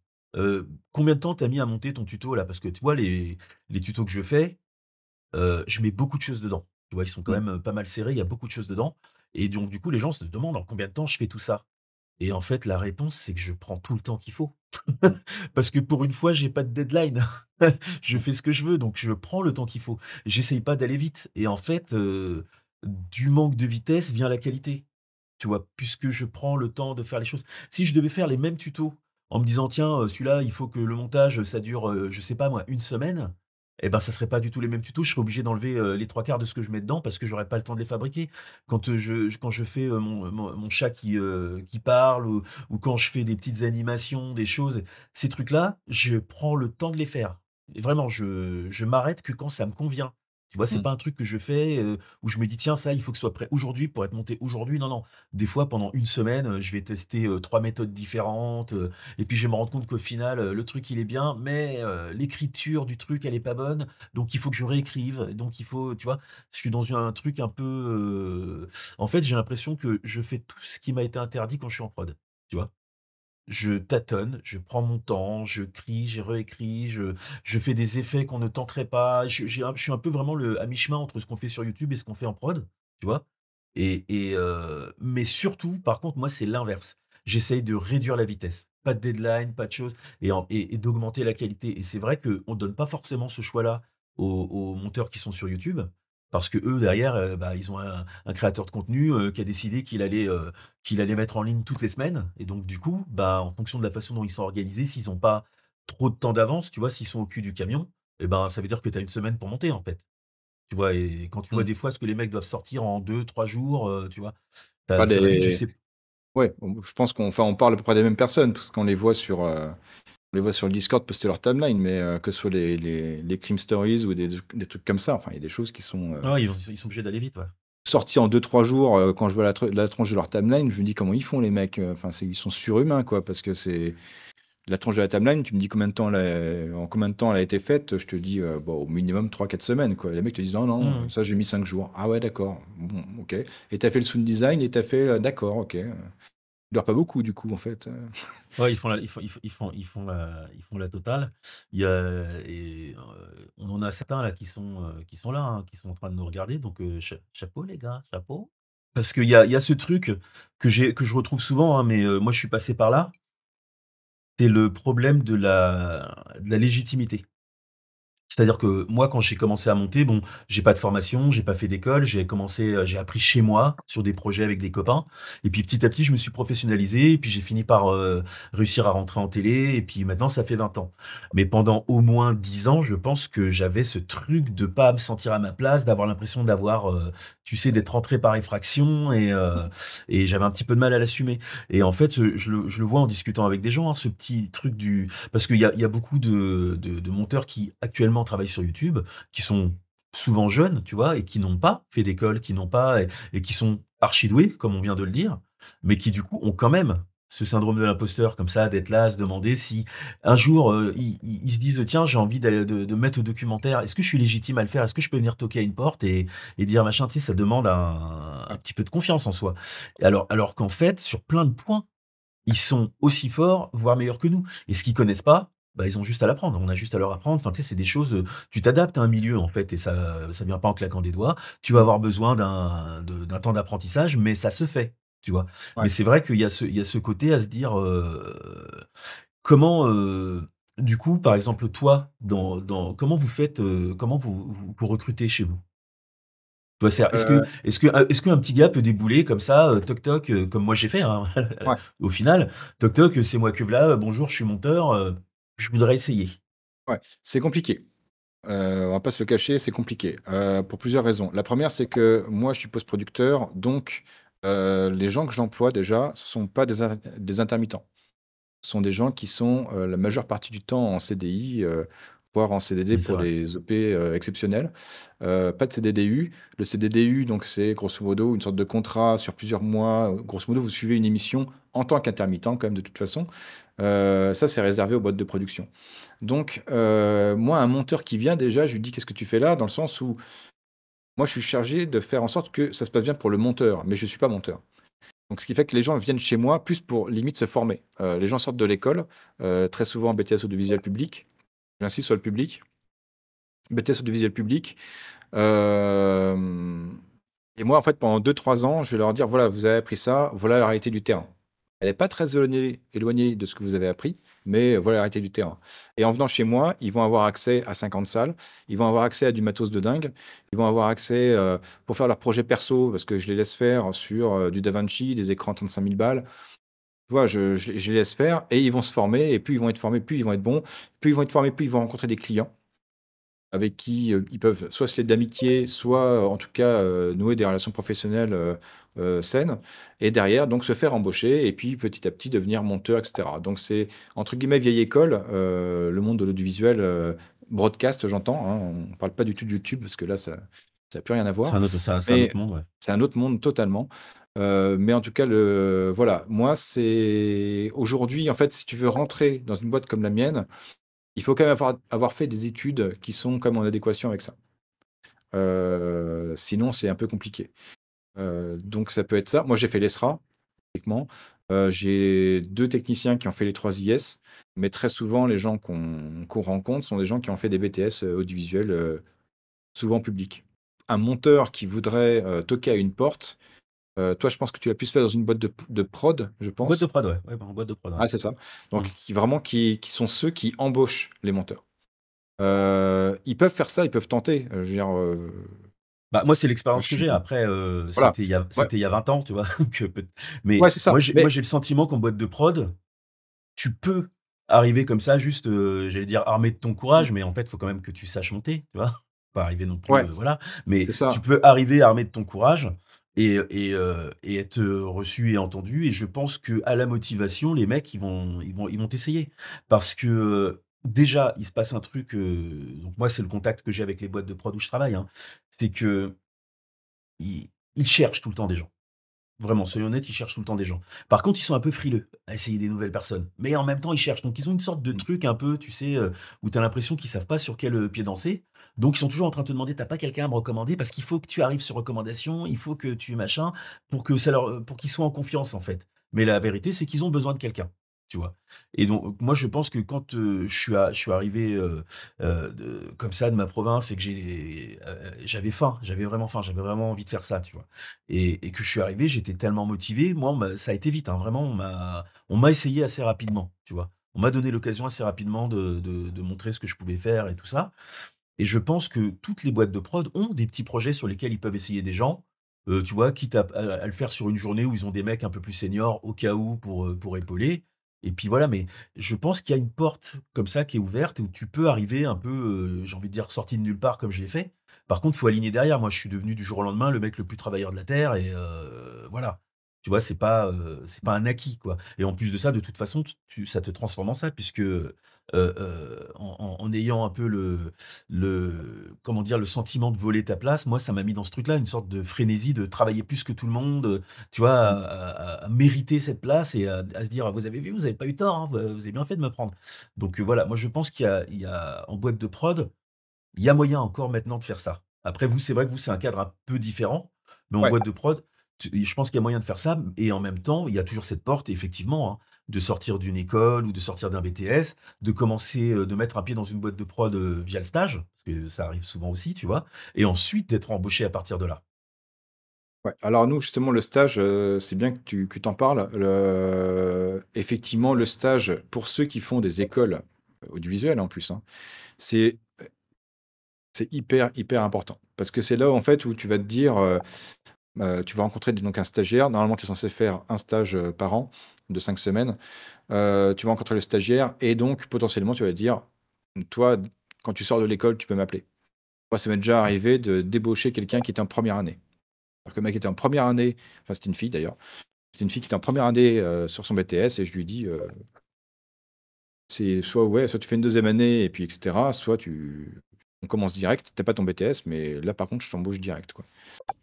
«Combien de temps tu as mis à monter ton tuto là?» Parce que tu vois, les tutos que je fais, je mets beaucoup de choses dedans. Tu vois, ils sont quand Mmh. même, pas mal serrés, il y a beaucoup de choses dedans, et donc du coup, les gens se demandent: «En combien de temps je fais tout ça?» Et en fait, la réponse, c'est que je prends tout le temps qu'il faut. Parce que pour une fois, j'ai pas de deadline. Je Mmh. fais ce que je veux, donc je prends le temps qu'il faut. J'essaye pas d'aller vite, et en fait, du manque de vitesse vient la qualité, tu vois? Puisque je prends le temps de faire les choses. Si je devais faire les mêmes tutos en me disant: «Tiens, celui-là, il faut que le montage, ça dure, je sais pas moi, une semaine», et ben, ça serait pas du tout les mêmes tutos. Je serais obligé d'enlever, les 3 quarts de ce que je mets dedans parce que j'aurais pas le temps de les fabriquer. Quand je fais, mon chat qui parle, ou quand je fais des petites animations, des choses, ces trucs-là, je prends le temps de les faire. Et vraiment, je m'arrête que quand ça me convient. Tu vois? C'est Mmh. pas un truc que je fais, où je me dis: «Tiens, ça, il faut que ce soit prêt aujourd'hui pour être monté aujourd'hui». Non, non. Des fois, pendant une semaine, je vais tester, 3 méthodes différentes, et puis je vais me rendre compte qu'au final, le truc, il est bien, mais l'écriture du truc, elle est pas bonne, donc il faut que je réécrive. Donc il faut, tu vois? Je suis dans un truc un peu, en fait, j'ai l'impression que je fais tout ce qui m'a été interdit quand je suis en prod, tu vois? Je tâtonne, je prends mon temps, je crie, je réécris, je fais des effets qu'on ne tenterait pas. Je suis un peu vraiment à mi-chemin entre ce qu'on fait sur YouTube et ce qu'on fait en prod, tu vois? Mais surtout, par contre, moi, c'est l'inverse. J'essaye de réduire la vitesse. Pas de deadline, pas de choses, et d'augmenter la qualité. Et c'est vrai qu'on ne donne pas forcément ce choix-là aux monteurs qui sont sur YouTube, parce que eux derrière, bah, ils ont un créateur de contenu, qui a décidé qu'il allait mettre en ligne toutes les semaines, et donc du coup, bah, en fonction de la façon dont ils sont organisés, s'ils ont pas trop de temps d'avance, tu vois? S'ils sont au cul du camion, et ben, ça veut dire que tu as une semaine pour monter, en fait. Tu vois? Et quand tu vois Mmh. des fois ce que les mecs doivent sortir en 2 3 jours, tu vois? Bah, Ça va vite, je les sais. Ouais, je pense on parle à peu près des mêmes personnes parce qu'on les voit on les voit sur le Discord poster leur timeline, mais que ce soit les crime stories ou des trucs comme ça, enfin, il y a des choses qui sont, Ouais, ils sont obligés d'aller vite, ouais. sorties en 2 3 jours, quand je vois la tronche de leur timeline, je me dis: «Comment ils font les mecs?» Enfin, ils sont surhumains, quoi, parce que c'est la tronche de la timeline, tu me dis en combien de temps elle a été faite, je te dis, bon, au minimum 3 4 semaines, quoi. Les mecs te disent: «Non, Mmh non, mh. ça j'ai mis 5 jours». Ah ouais, d'accord. Bon, OK. Et tu as fait le sound design et tu as fait, d'accord, OK. Il dure pas beaucoup du coup, en fait. Ouais, ils font la totale. Il y a On en a certains là qui sont là, hein, qui sont en train de nous regarder, donc chapeau les gars, chapeau. Parce qu'il y a ce truc que je retrouve souvent, hein, mais moi je suis passé par là, c'est le problème de la légitimité. C'est-à-dire que moi, quand j'ai commencé à monter, bon, j'ai pas de formation, j'ai pas fait d'école, j'ai appris chez moi sur des projets avec des copains, et puis petit à petit, je me suis professionnalisé, et puis j'ai fini par, réussir à rentrer en télé, et puis maintenant ça fait 20 ans. Mais pendant au moins 10 ans, je pense que j'avais ce truc de pas me sentir à ma place, d'avoir l'impression d'avoir, tu sais, d'être rentré par effraction, et j'avais un petit peu de mal à l'assumer. Et en fait, je le vois en discutant avec des gens, hein, ce petit truc du parce qu'il y a beaucoup de monteurs qui actuellement travaillent sur YouTube, qui sont souvent jeunes, tu vois? Et qui n'ont pas fait d'école, qui n'ont pas et qui sont archi doués, comme on vient de le dire, mais qui du coup ont quand même ce syndrome de l'imposteur comme ça, d'être là, à se demander si un jour, ils se disent: «Tiens, j'ai envie de me mettre au documentaire. Est-ce que je suis légitime à le faire? Est-ce que je peux venir toquer à une porte et dire machin?» Tu sais, ça demande un petit peu de confiance en soi. Et alors qu'en fait, sur plein de points, ils sont aussi forts, voire meilleurs que nous. Et ce qu'ils connaissent pas, bah, ils ont juste à l'apprendre. On a juste à leur apprendre. Enfin, tu sais, c'est des choses, tu t'adaptes à un milieu, en fait, et ça vient pas en claquant des doigts. Tu vas Mmh. avoir besoin d'un temps d'apprentissage, mais ça se fait, tu vois? Mais Ouais. c'est vrai il y a ce côté à se dire, comment, du coup, par exemple, toi, comment vous faites, comment vous recrutez chez vous? Tu vois, c'est Heu, est-ce qu'un petit gars peut débouler comme ça, toc toc, comme moi j'ai fait, hein, ouais, au final, toc toc, c'est moi que v'là, bonjour, je suis monteur, je voudrais essayer. ouais, c'est compliqué. On va pas se le cacher, c'est compliqué, pour plusieurs raisons. La première, c'est que moi, je suis post-producteur, donc les gens que j'emploie déjà sont pas des intermittents. Ce sont des gens qui sont, la majeure partie du temps en CDI, voire en CDD Oui, c'est pour vrai. des OP, exceptionnels. Pas de CDDU. Le CDDU, donc c'est grosso modo une sorte de contrat sur plusieurs mois. Grosso modo, vous suivez une émission en tant qu'intermittent quand même de toute façon. Ça, c'est réservé aux boîtes de production. Donc, moi, un monteur qui vient déjà, je lui dis: «Qu'est-ce que tu fais là?» dans le sens où moi, je suis chargé de faire en sorte que ça se passe bien pour le monteur, mais je suis pas monteur. Donc ce qui fait que les gens viennent chez moi plus pour limite se former. Les gens sortent de l'école, très souvent BTS audiovisuel public, j'insiste sur le public, BTS audiovisuel public, hem et moi, en fait, pendant 2 3 ans, je vais leur dire: «Voilà, vous avez appris ça, voilà la réalité du terrain». Elle est pas très éloignée de ce que vous avez appris, mais voilà la réalité du terrain et en venant chez moi, ils vont avoir accès à 50 salles, ils vont avoir accès à du matos de dingue, ils vont avoir accès, pour faire leurs projets perso, parce que je les laisse faire sur, du DaVinci, des écrans 35 000 balles. Tu vois? Je les laisse faire et ils vont se former et plus ils vont être formés, plus ils vont être bons, plus ils vont être formés, plus ils vont rencontrer des clients avec qui, ils peuvent soit se lier d'amitié, soit, en tout cas, nouer des relations professionnelles, saines et derrière donc se faire embaucher et puis petit à petit devenir monteur et cetera. Donc c'est entre guillemets «vieille école», le monde de l'audiovisuel, broadcast j'entends, hein. On ne parle pas du tout de YouTube parce que là ça a plus rien à voir. C'est un Mais autre monde, ouais. c'est un autre monde totalement, mais en tout cas le voilà, moi c'est aujourd'hui en fait si tu veux rentrer dans une boîte comme la mienne, il faut quand même avoir fait des études qui sont quand même en adéquation avec ça. Sinon c'est un peu compliqué. Donc ça peut être ça. Moi j'ai fait l'ESRA, typiquement. J'ai 2 techniciens qui ont fait les 3 IS, mais très souvent les gens qu'on rencontre sont des gens qui ont fait des BTS, audiovisuels, souvent publics. Un monteur qui voudrait, toquer à une porte, toi je pense que tu l'as plus fait dans une boîte de prod, je Boîte de pense? prod, ouais, ouais, en boîte de prod, ouais. Ah c'est ça. Donc Mmh. qui sont ceux qui embauchent les monteurs. Ils peuvent faire ça, ils peuvent tenter, je veux dire, Bah, moi, c'est moi l'expérience je que suis j'ai. Après, voilà. Ouais, c'était il y a 20 ans, tu vois? Donc, mais ouais, c'est ça. moi, Mais j'ai le sentiment qu'en boîte de prod, tu peux arriver comme ça juste, j'allais dire armé de ton mmh, courage, mais en fait, il faut quand même que tu saches monter, tu vois? Pas arriver non plus, ouais, voilà. Mais c'est tu ça. peux arriver armé de ton courage et être, reçu et entendu et je pense que à la motivation, les mecs, ils vont t'essayer. Parce que, déjà, il se passe un truc, donc moi, c'est le contact que j'ai avec les boîtes de prod où je travaille, hein. C'est qu'ils ils cherchent tout le temps des gens. Vraiment, soyons honnêtes, ils cherchent tout le temps des gens. Par contre, ils sont un peu frileux à essayer des nouvelles personnes. Mais en même temps, ils cherchent. Donc, ils ont une sorte de Mmh. truc un peu, tu sais, où tu as l'impression qu'ils savent pas sur quel pied danser. Donc, ils sont toujours en train de te demander, t'as pas quelqu'un à me recommander parce qu'il faut que tu arrives sur recommandation, il faut que tu machin, pour qu'ils soient en confiance, en fait. Mais la vérité, c'est qu'ils ont besoin de quelqu'un, tu vois. Et donc, moi, je pense que quand je suis arrivé comme ça de ma province et que j'avais faim, j'avais vraiment faim, j'avais vraiment envie de faire ça, tu vois. Et que je suis arrivé, j'étais tellement motivé. Moi, ça a été vite, hein, vraiment, on m'a essayé assez rapidement, tu vois. On m'a donné l'occasion assez rapidement de montrer ce que je pouvais faire et tout ça. Et je pense que toutes les boîtes de prod ont des petits projets sur lesquels ils peuvent essayer des gens, tu vois, quitte à le faire sur une journée où ils ont des mecs un peu plus seniors au cas où pour épauler. Et puis voilà, mais je pense qu'il y a une porte comme ça qui est ouverte où tu peux arriver un peu, j'ai envie de dire sorti de nulle part comme je l'ai fait. Par contre, il faut aligner derrière. Moi, je suis devenu du jour au lendemain le mec le plus travailleur de la terre et voilà. Tu vois, c'est pas un acquis, quoi. Et en plus de ça, de toute façon, ça te transforme en ça puisque, en ayant un peu comment dire? Le sentiment de voler ta place, moi, ça m'a mis dans ce truc-là, une sorte de frénésie de travailler plus que tout le monde, tu vois? Mmh. À mériter cette place et à se dire: «Vous avez vu, vous avez pas eu tort, hein, vous avez bien fait de me prendre». Donc, voilà, moi, je pense qu'il y a en boîte de prod, il y a moyen encore maintenant de faire ça. Après vous, c'est vrai que vous, c'est un cadre un peu différent, mais en Ouais. boîte de prod, Je pense qu'il y a moyen de faire ça et en même temps, il y a toujours cette porte effectivement, hein, de sortir d'une école ou de sortir d'un BTS, de commencer, de mettre un pied dans une boîte de prod, via le stage, parce que ça arrive souvent aussi, tu vois? Et ensuite d'être embauché à partir de là. Ouais, alors nous, justement, le stage, c'est bien que tu en parles. Effectivement, le stage, pour ceux qui font des écoles audiovisuelles en plus, hein, c'est c'est hyper, hyper important. Parce que c'est là, en fait, où tu vas te dire, tu vas rencontrer donc un stagiaire. Normalement, tu es censé faire un stage, par an de 5 semaines. Tu vas rencontrer le stagiaire et donc potentiellement, tu vas te dire: «Toi, quand tu sors de l'école, tu peux m'appeler». Moi, ça m'est déjà arrivé de débaucher quelqu'un qui était en première année. Alors que le mec était en première année, enfin, c'était une fille d'ailleurs. C'était une fille qui était en première année, sur son BTS et je lui dis, c'est soit ouais, soit tu fais une deuxième année et puis et cetera, soit tu on commence direct. Tu pas ton BTS, mais là, par contre, je t'embauche direct, quoi.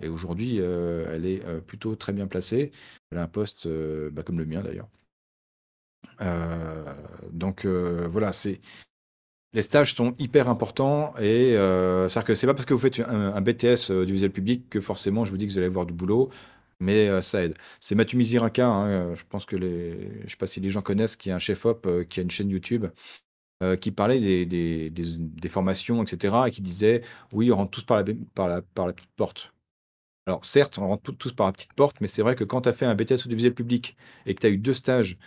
Et aujourd'hui, elle est, plutôt très bien placée. Elle a un poste, bah, comme le mien d'ailleurs. Heu, donc voilà, c'est les stages sont hyper importants et c'est-à-dire que c'est pas parce que vous faites un BTS, audiovisuel public que forcément je vous dis que vous allez avoir du boulot, mais ça aide. C'est Mathieu Miziraka, hein, je pense que je sais pas si les gens connaissent, qui est un chef op, qui a une chaîne YouTube, qui parlait des formations et cetera et qui disait: «Oui, on rentre tous par la petite porte». Alors certes, on rentre tous par la petite porte, mais c'est vrai que quand tu as fait un BTS audiovisuel public et que tu as eu 2 stages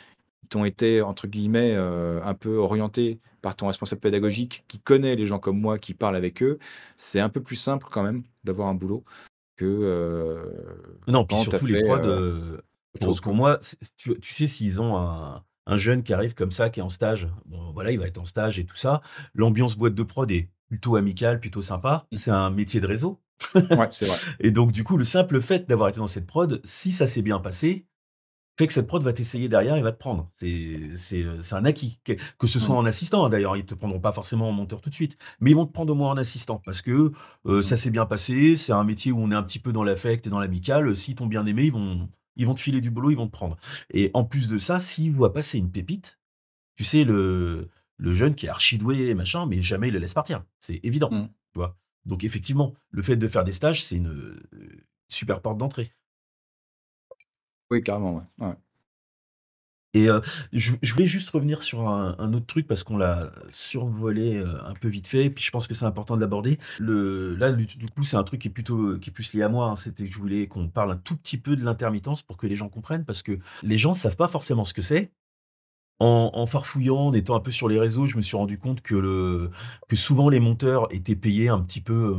qui ont été, entre guillemets, un peu orientés par ton responsable pédagogique qui connaît les gens comme moi, qui parle avec eux, c'est un peu plus simple quand même d'avoir un boulot que, Non, puis quand tu as surtout les fait, prods, autre chose, pour quoi. moi, tu sais s'ils ont un jeune qui arrive comme ça, qui est en stage, bon voilà, il va être en stage et tout ça. L'ambiance boîte de prod est plutôt amicale, plutôt sympa. Mmh. C'est un métier de réseau. Ouais, c'est vrai. Et donc du coup, le simple fait d'avoir été dans cette prod, si ça s'est bien passé, fait que cette prod va t'essayer derrière et va te prendre. C'est un acquis. Que ce soit Mmh. en assistant, hein, d'ailleurs, ils te prendront pas forcément en monteur tout de suite, mais ils vont te prendre au moins en assistant parce que Mmh. ça s'est bien passé. C'est un métier où on est un petit peu dans l'affect et dans l'amical. S'ils t'ont bien aimé, ils vont te filer du boulot, ils vont te prendre. Et en plus de ça, s'ils voient passer une pépite, tu sais, le jeune qui est archi doué, machin, mais jamais il le laisse partir. C'est évident, Mmh. tu vois. Donc effectivement, le fait de faire des stages, c'est une super porte d'entrée. Oui, carrément, ouais. Ouais. Et je voulais juste revenir sur un autre truc parce qu'on l'a survolé, un peu vite fait, puis je pense que c'est important de l'aborder. Du coup, c'est un truc qui est plus lié à moi, hein. C'était que je voulais qu'on parle un tout petit peu de l'intermittence pour que les gens comprennent, parce que les gens ne savent pas forcément ce que c'est. En farfouillant, en étant un peu sur les réseaux, je me suis rendu compte que souvent les monteurs étaient payés un petit peu,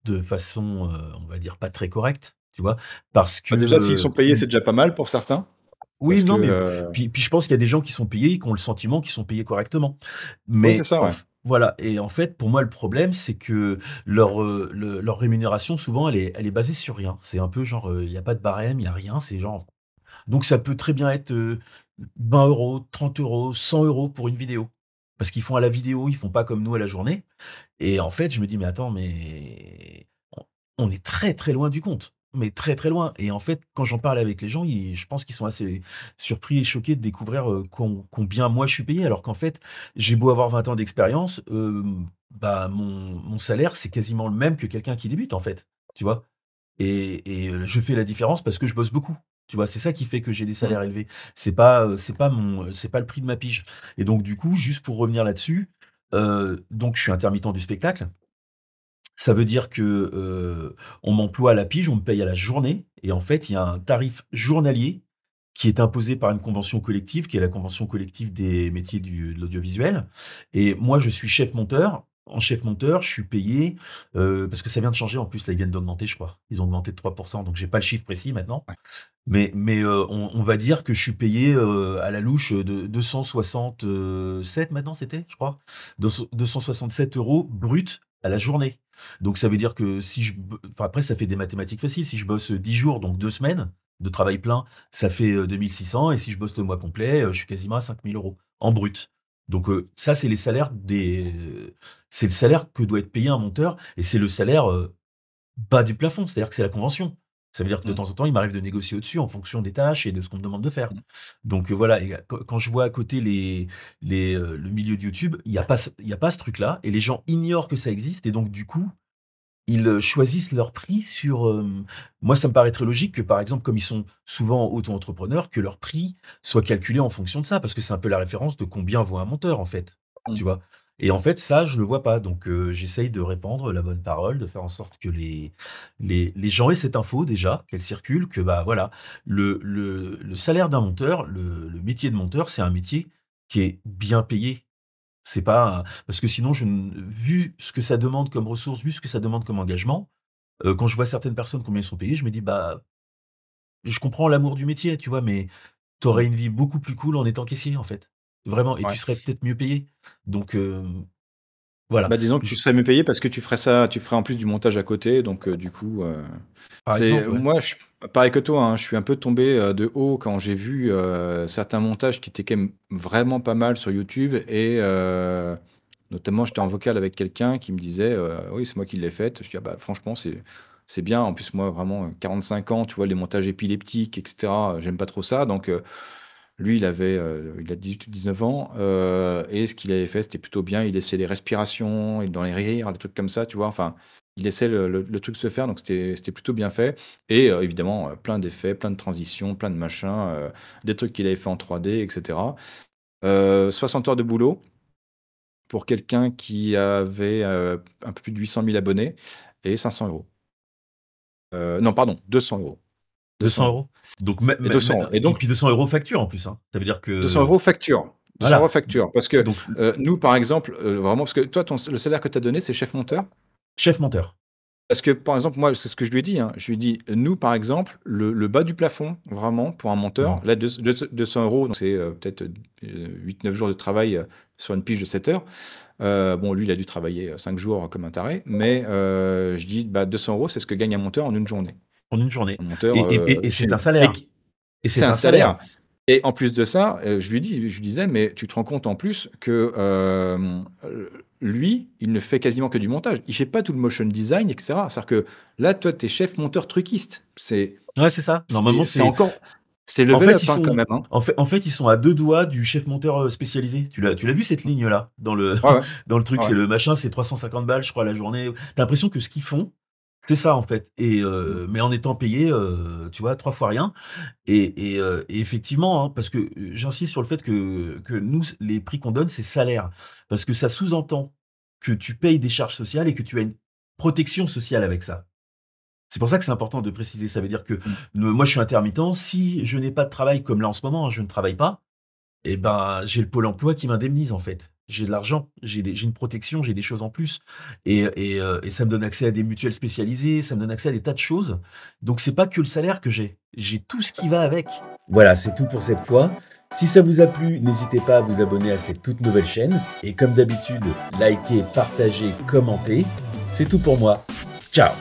de façon, on va dire pas très correcte, tu vois? Parce que, Bah, déjà, s'ils sont payés, c'est déjà pas mal pour certains oui, parce que, non, mais puis je pense qu'il y a des gens qui sont payés, qui ont le sentiment qu'ils sont payés correctement. oui, c'est Mais ça, ouais. voilà, et en fait, pour moi, le problème, c'est que leur rémunération, souvent, elle est basée sur rien. C'est un peu genre, il y a pas de barème, il y a rien, c'est genre donc ça peut très bien être, 20 €, 30 €, 100 € pour une vidéo. Parce qu'ils font à la vidéo, ils font pas comme nous à la journée. Et en fait, je me dis: «Mais attends, mais on on est très, très loin du compte, mais très, très loin». Et en fait, quand j'en parle avec les gens, je pense qu'ils sont assez surpris et choqués de découvrir, combien moi je suis payé. Alors qu'en fait, j'ai beau avoir 20 ans d'expérience, bah, mon salaire, c'est quasiment le même que quelqu'un qui débute, en fait, tu vois? Je fais la différence parce que je bosse beaucoup. Tu vois? C'est ça qui fait que j'ai des Mmh. salaires élevés. C'est pas le prix de ma pige. Et donc du coup, juste pour revenir là-dessus, donc je suis intermittent du spectacle. Ça veut dire que, on m'emploie à la pige, on me paye à la journée, et en fait, il y a un tarif journalier qui est imposé par une convention collective, qui est la convention collective des métiers de l'audiovisuel. Et moi, je suis chef monteur. En chef monteur, je suis payé, parce que ça vient de changer en plus, là, ils viennent d'augmenter, je crois. Ils ont augmenté de 3, donc j'ai pas le chiffre précis maintenant. Ouais. Mais on va dire que je suis payé, à la louche, de 267 maintenant, c'était, je crois? 267 € brut à la journée. Donc ça veut dire que si enfin après ça fait des mathématiques faciles. Si je bosse 10 jours, donc 2 semaines de travail plein, ça fait, 2 600, et si je bosse le mois complet, je suis quasiment à 5 000 € en brut. Donc ça, c'est le salaire que doit être payé un monteur, et c'est le salaire, bas du plafond. C'est-à-dire que c'est la convention. Ça veut dire que de Mmh. temps en temps, il m'arrive de négocier au-dessus en fonction des tâches et de ce qu'on me demande de faire. Mmh. Donc voilà, et quand je vois à côté le milieu de YouTube, il y a pas ce truc-là, et les gens ignorent que ça existe, et donc du coup, ils choisissent leur prix sur, moi, ça me paraît très logique que, par exemple, comme ils sont souvent auto-entrepreneurs, que leur prix soit calculé en fonction de ça, parce que c'est un peu la référence de combien vaut un monteur, en fait, Mmh. tu vois? Et en fait, ça, je le vois pas, donc j'essaye de répandre la bonne parole, de faire en sorte que les gens aient cette info déjà, qu'elle circule, que, bah, voilà, le salaire d'un monteur, le métier de monteur, c'est un métier qui est bien payé. C'est pas parce que sinon vu ce que ça demande comme ressources, vu ce que ça demande comme engagement, quand je vois certaines personnes combien ils sont payés, je me dis: «Bah, je comprends l'amour du métier», tu vois? Mais tu Mmh. aurais une vie beaucoup plus cool en étant caissier, en fait. Vraiment, et tu Ouais. serais peut-être mieux payé. Donc voilà. Bah, disons que tu Je serais mieux payé parce que tu ferais en plus du montage à côté, donc du coup, Par c'est exemple, ouais. moi, je suis pareil que toi, hein, je suis un peu tombé, de haut quand j'ai vu, certains montages qui étaient quand même vraiment pas mal sur YouTube et notamment, j'étais en vocal avec quelqu'un qui me disait, «Oui, c'est moi qui l'ai faite». Je dis: «Ah bah, franchement, c'est bien». En plus, moi, vraiment, 45 ans, tu vois, les montages épileptiques et cetera, j'aime pas trop ça, donc lui, il a 18 ou 19 ans, et ce qu'il avait fait, c'était plutôt bien. Il laissait les respirations et dans les rires, des trucs comme ça, tu vois? Enfin, il laissait le truc se faire, donc c'était plutôt bien fait et évidemment, plein d'effets, plein de transitions, plein de machins, des trucs qu'il avait fait en 3D et cetera. 60 heures de boulot pour quelqu'un qui avait, un peu plus de 800 000 abonnés et 500 €. Non, pardon, 200 €. 200 200 € €. Donc mê et mê mê 200 € et puis donc puis 200 € facture en plus, hein. Ça veut dire 200 que € facture. 200 € voilà. facture parce que, Donc nous, par exemple, vraiment parce que toi, le salaire que tu as donné, c'est chef monteur? chef monteur. Parce que, par exemple, moi, c'est ce que je lui ai dit, hein. Je lui ai dit: «Nous, par exemple, le bas du plafond, vraiment, pour un monteur, Non. là, 200 €, donc c'est, peut-être, 8-9 jours de travail, sur une pige de 7 heures». Bon, lui, il a dû travailler, 5 jours comme un taré, mais je dis: «Bah, 200 €, c'est ce que gagne un monteur en une journée». En une journée. Un monteur, Et chez c'est un nous et salaire. qui Et c'est c'est un un salaire. salaire et en plus de ça, je lui disais: «Mais tu te rends compte en plus que, lui, il ne fait quasiment que du montage. Il fait pas tout le motion design et cetera». C'est-à-dire que là, toi, tu es chef monteur truquiste. Ouais, c'est ça. Normalement, C'est c'est encore c'est en level fait, up, hein, quand même, hein. en fait, ils sont à 2 doigts du chef monteur, spécialisé. Tu l'as vu cette ligne-là? Dans le Ouais, ouais. dans le truc, Ouais, c'est ouais. le machin, c'est 350 balles, je crois, la journée. Tu l'impression que ce qu'ils font, c'est ça, en fait, Mmh. mais en étant payés, tu vois, 3 fois rien. Et effectivement, hein, parce que, j'insiste sur le fait que nous, les prix qu'on donne, c'est salaire. Parce que ça sous-entend que tu payes des charges sociales et que tu as une protection sociale avec ça. C'est pour ça que c'est important de préciser. Ça veut dire que Mmh. moi, je suis intermittent. Si je n'ai pas de travail, comme là en ce moment, hein, je ne travaille pas, et ben, j'ai le Pôle emploi qui m'indemnise, en fait. J'ai de l'argent, j'ai une protection, j'ai des choses en plus. Et ça me donne accès à des mutuelles spécialisées, ça me donne accès à des tas de choses. Donc, c'est pas que le salaire que j'ai tout ce qui va avec. Voilà, c'est tout pour cette fois. Si ça vous a plu, n'hésitez pas à vous abonner à cette toute nouvelle chaîne. Et comme d'habitude, likez, partagez, commentez. C'est tout pour moi. Ciao!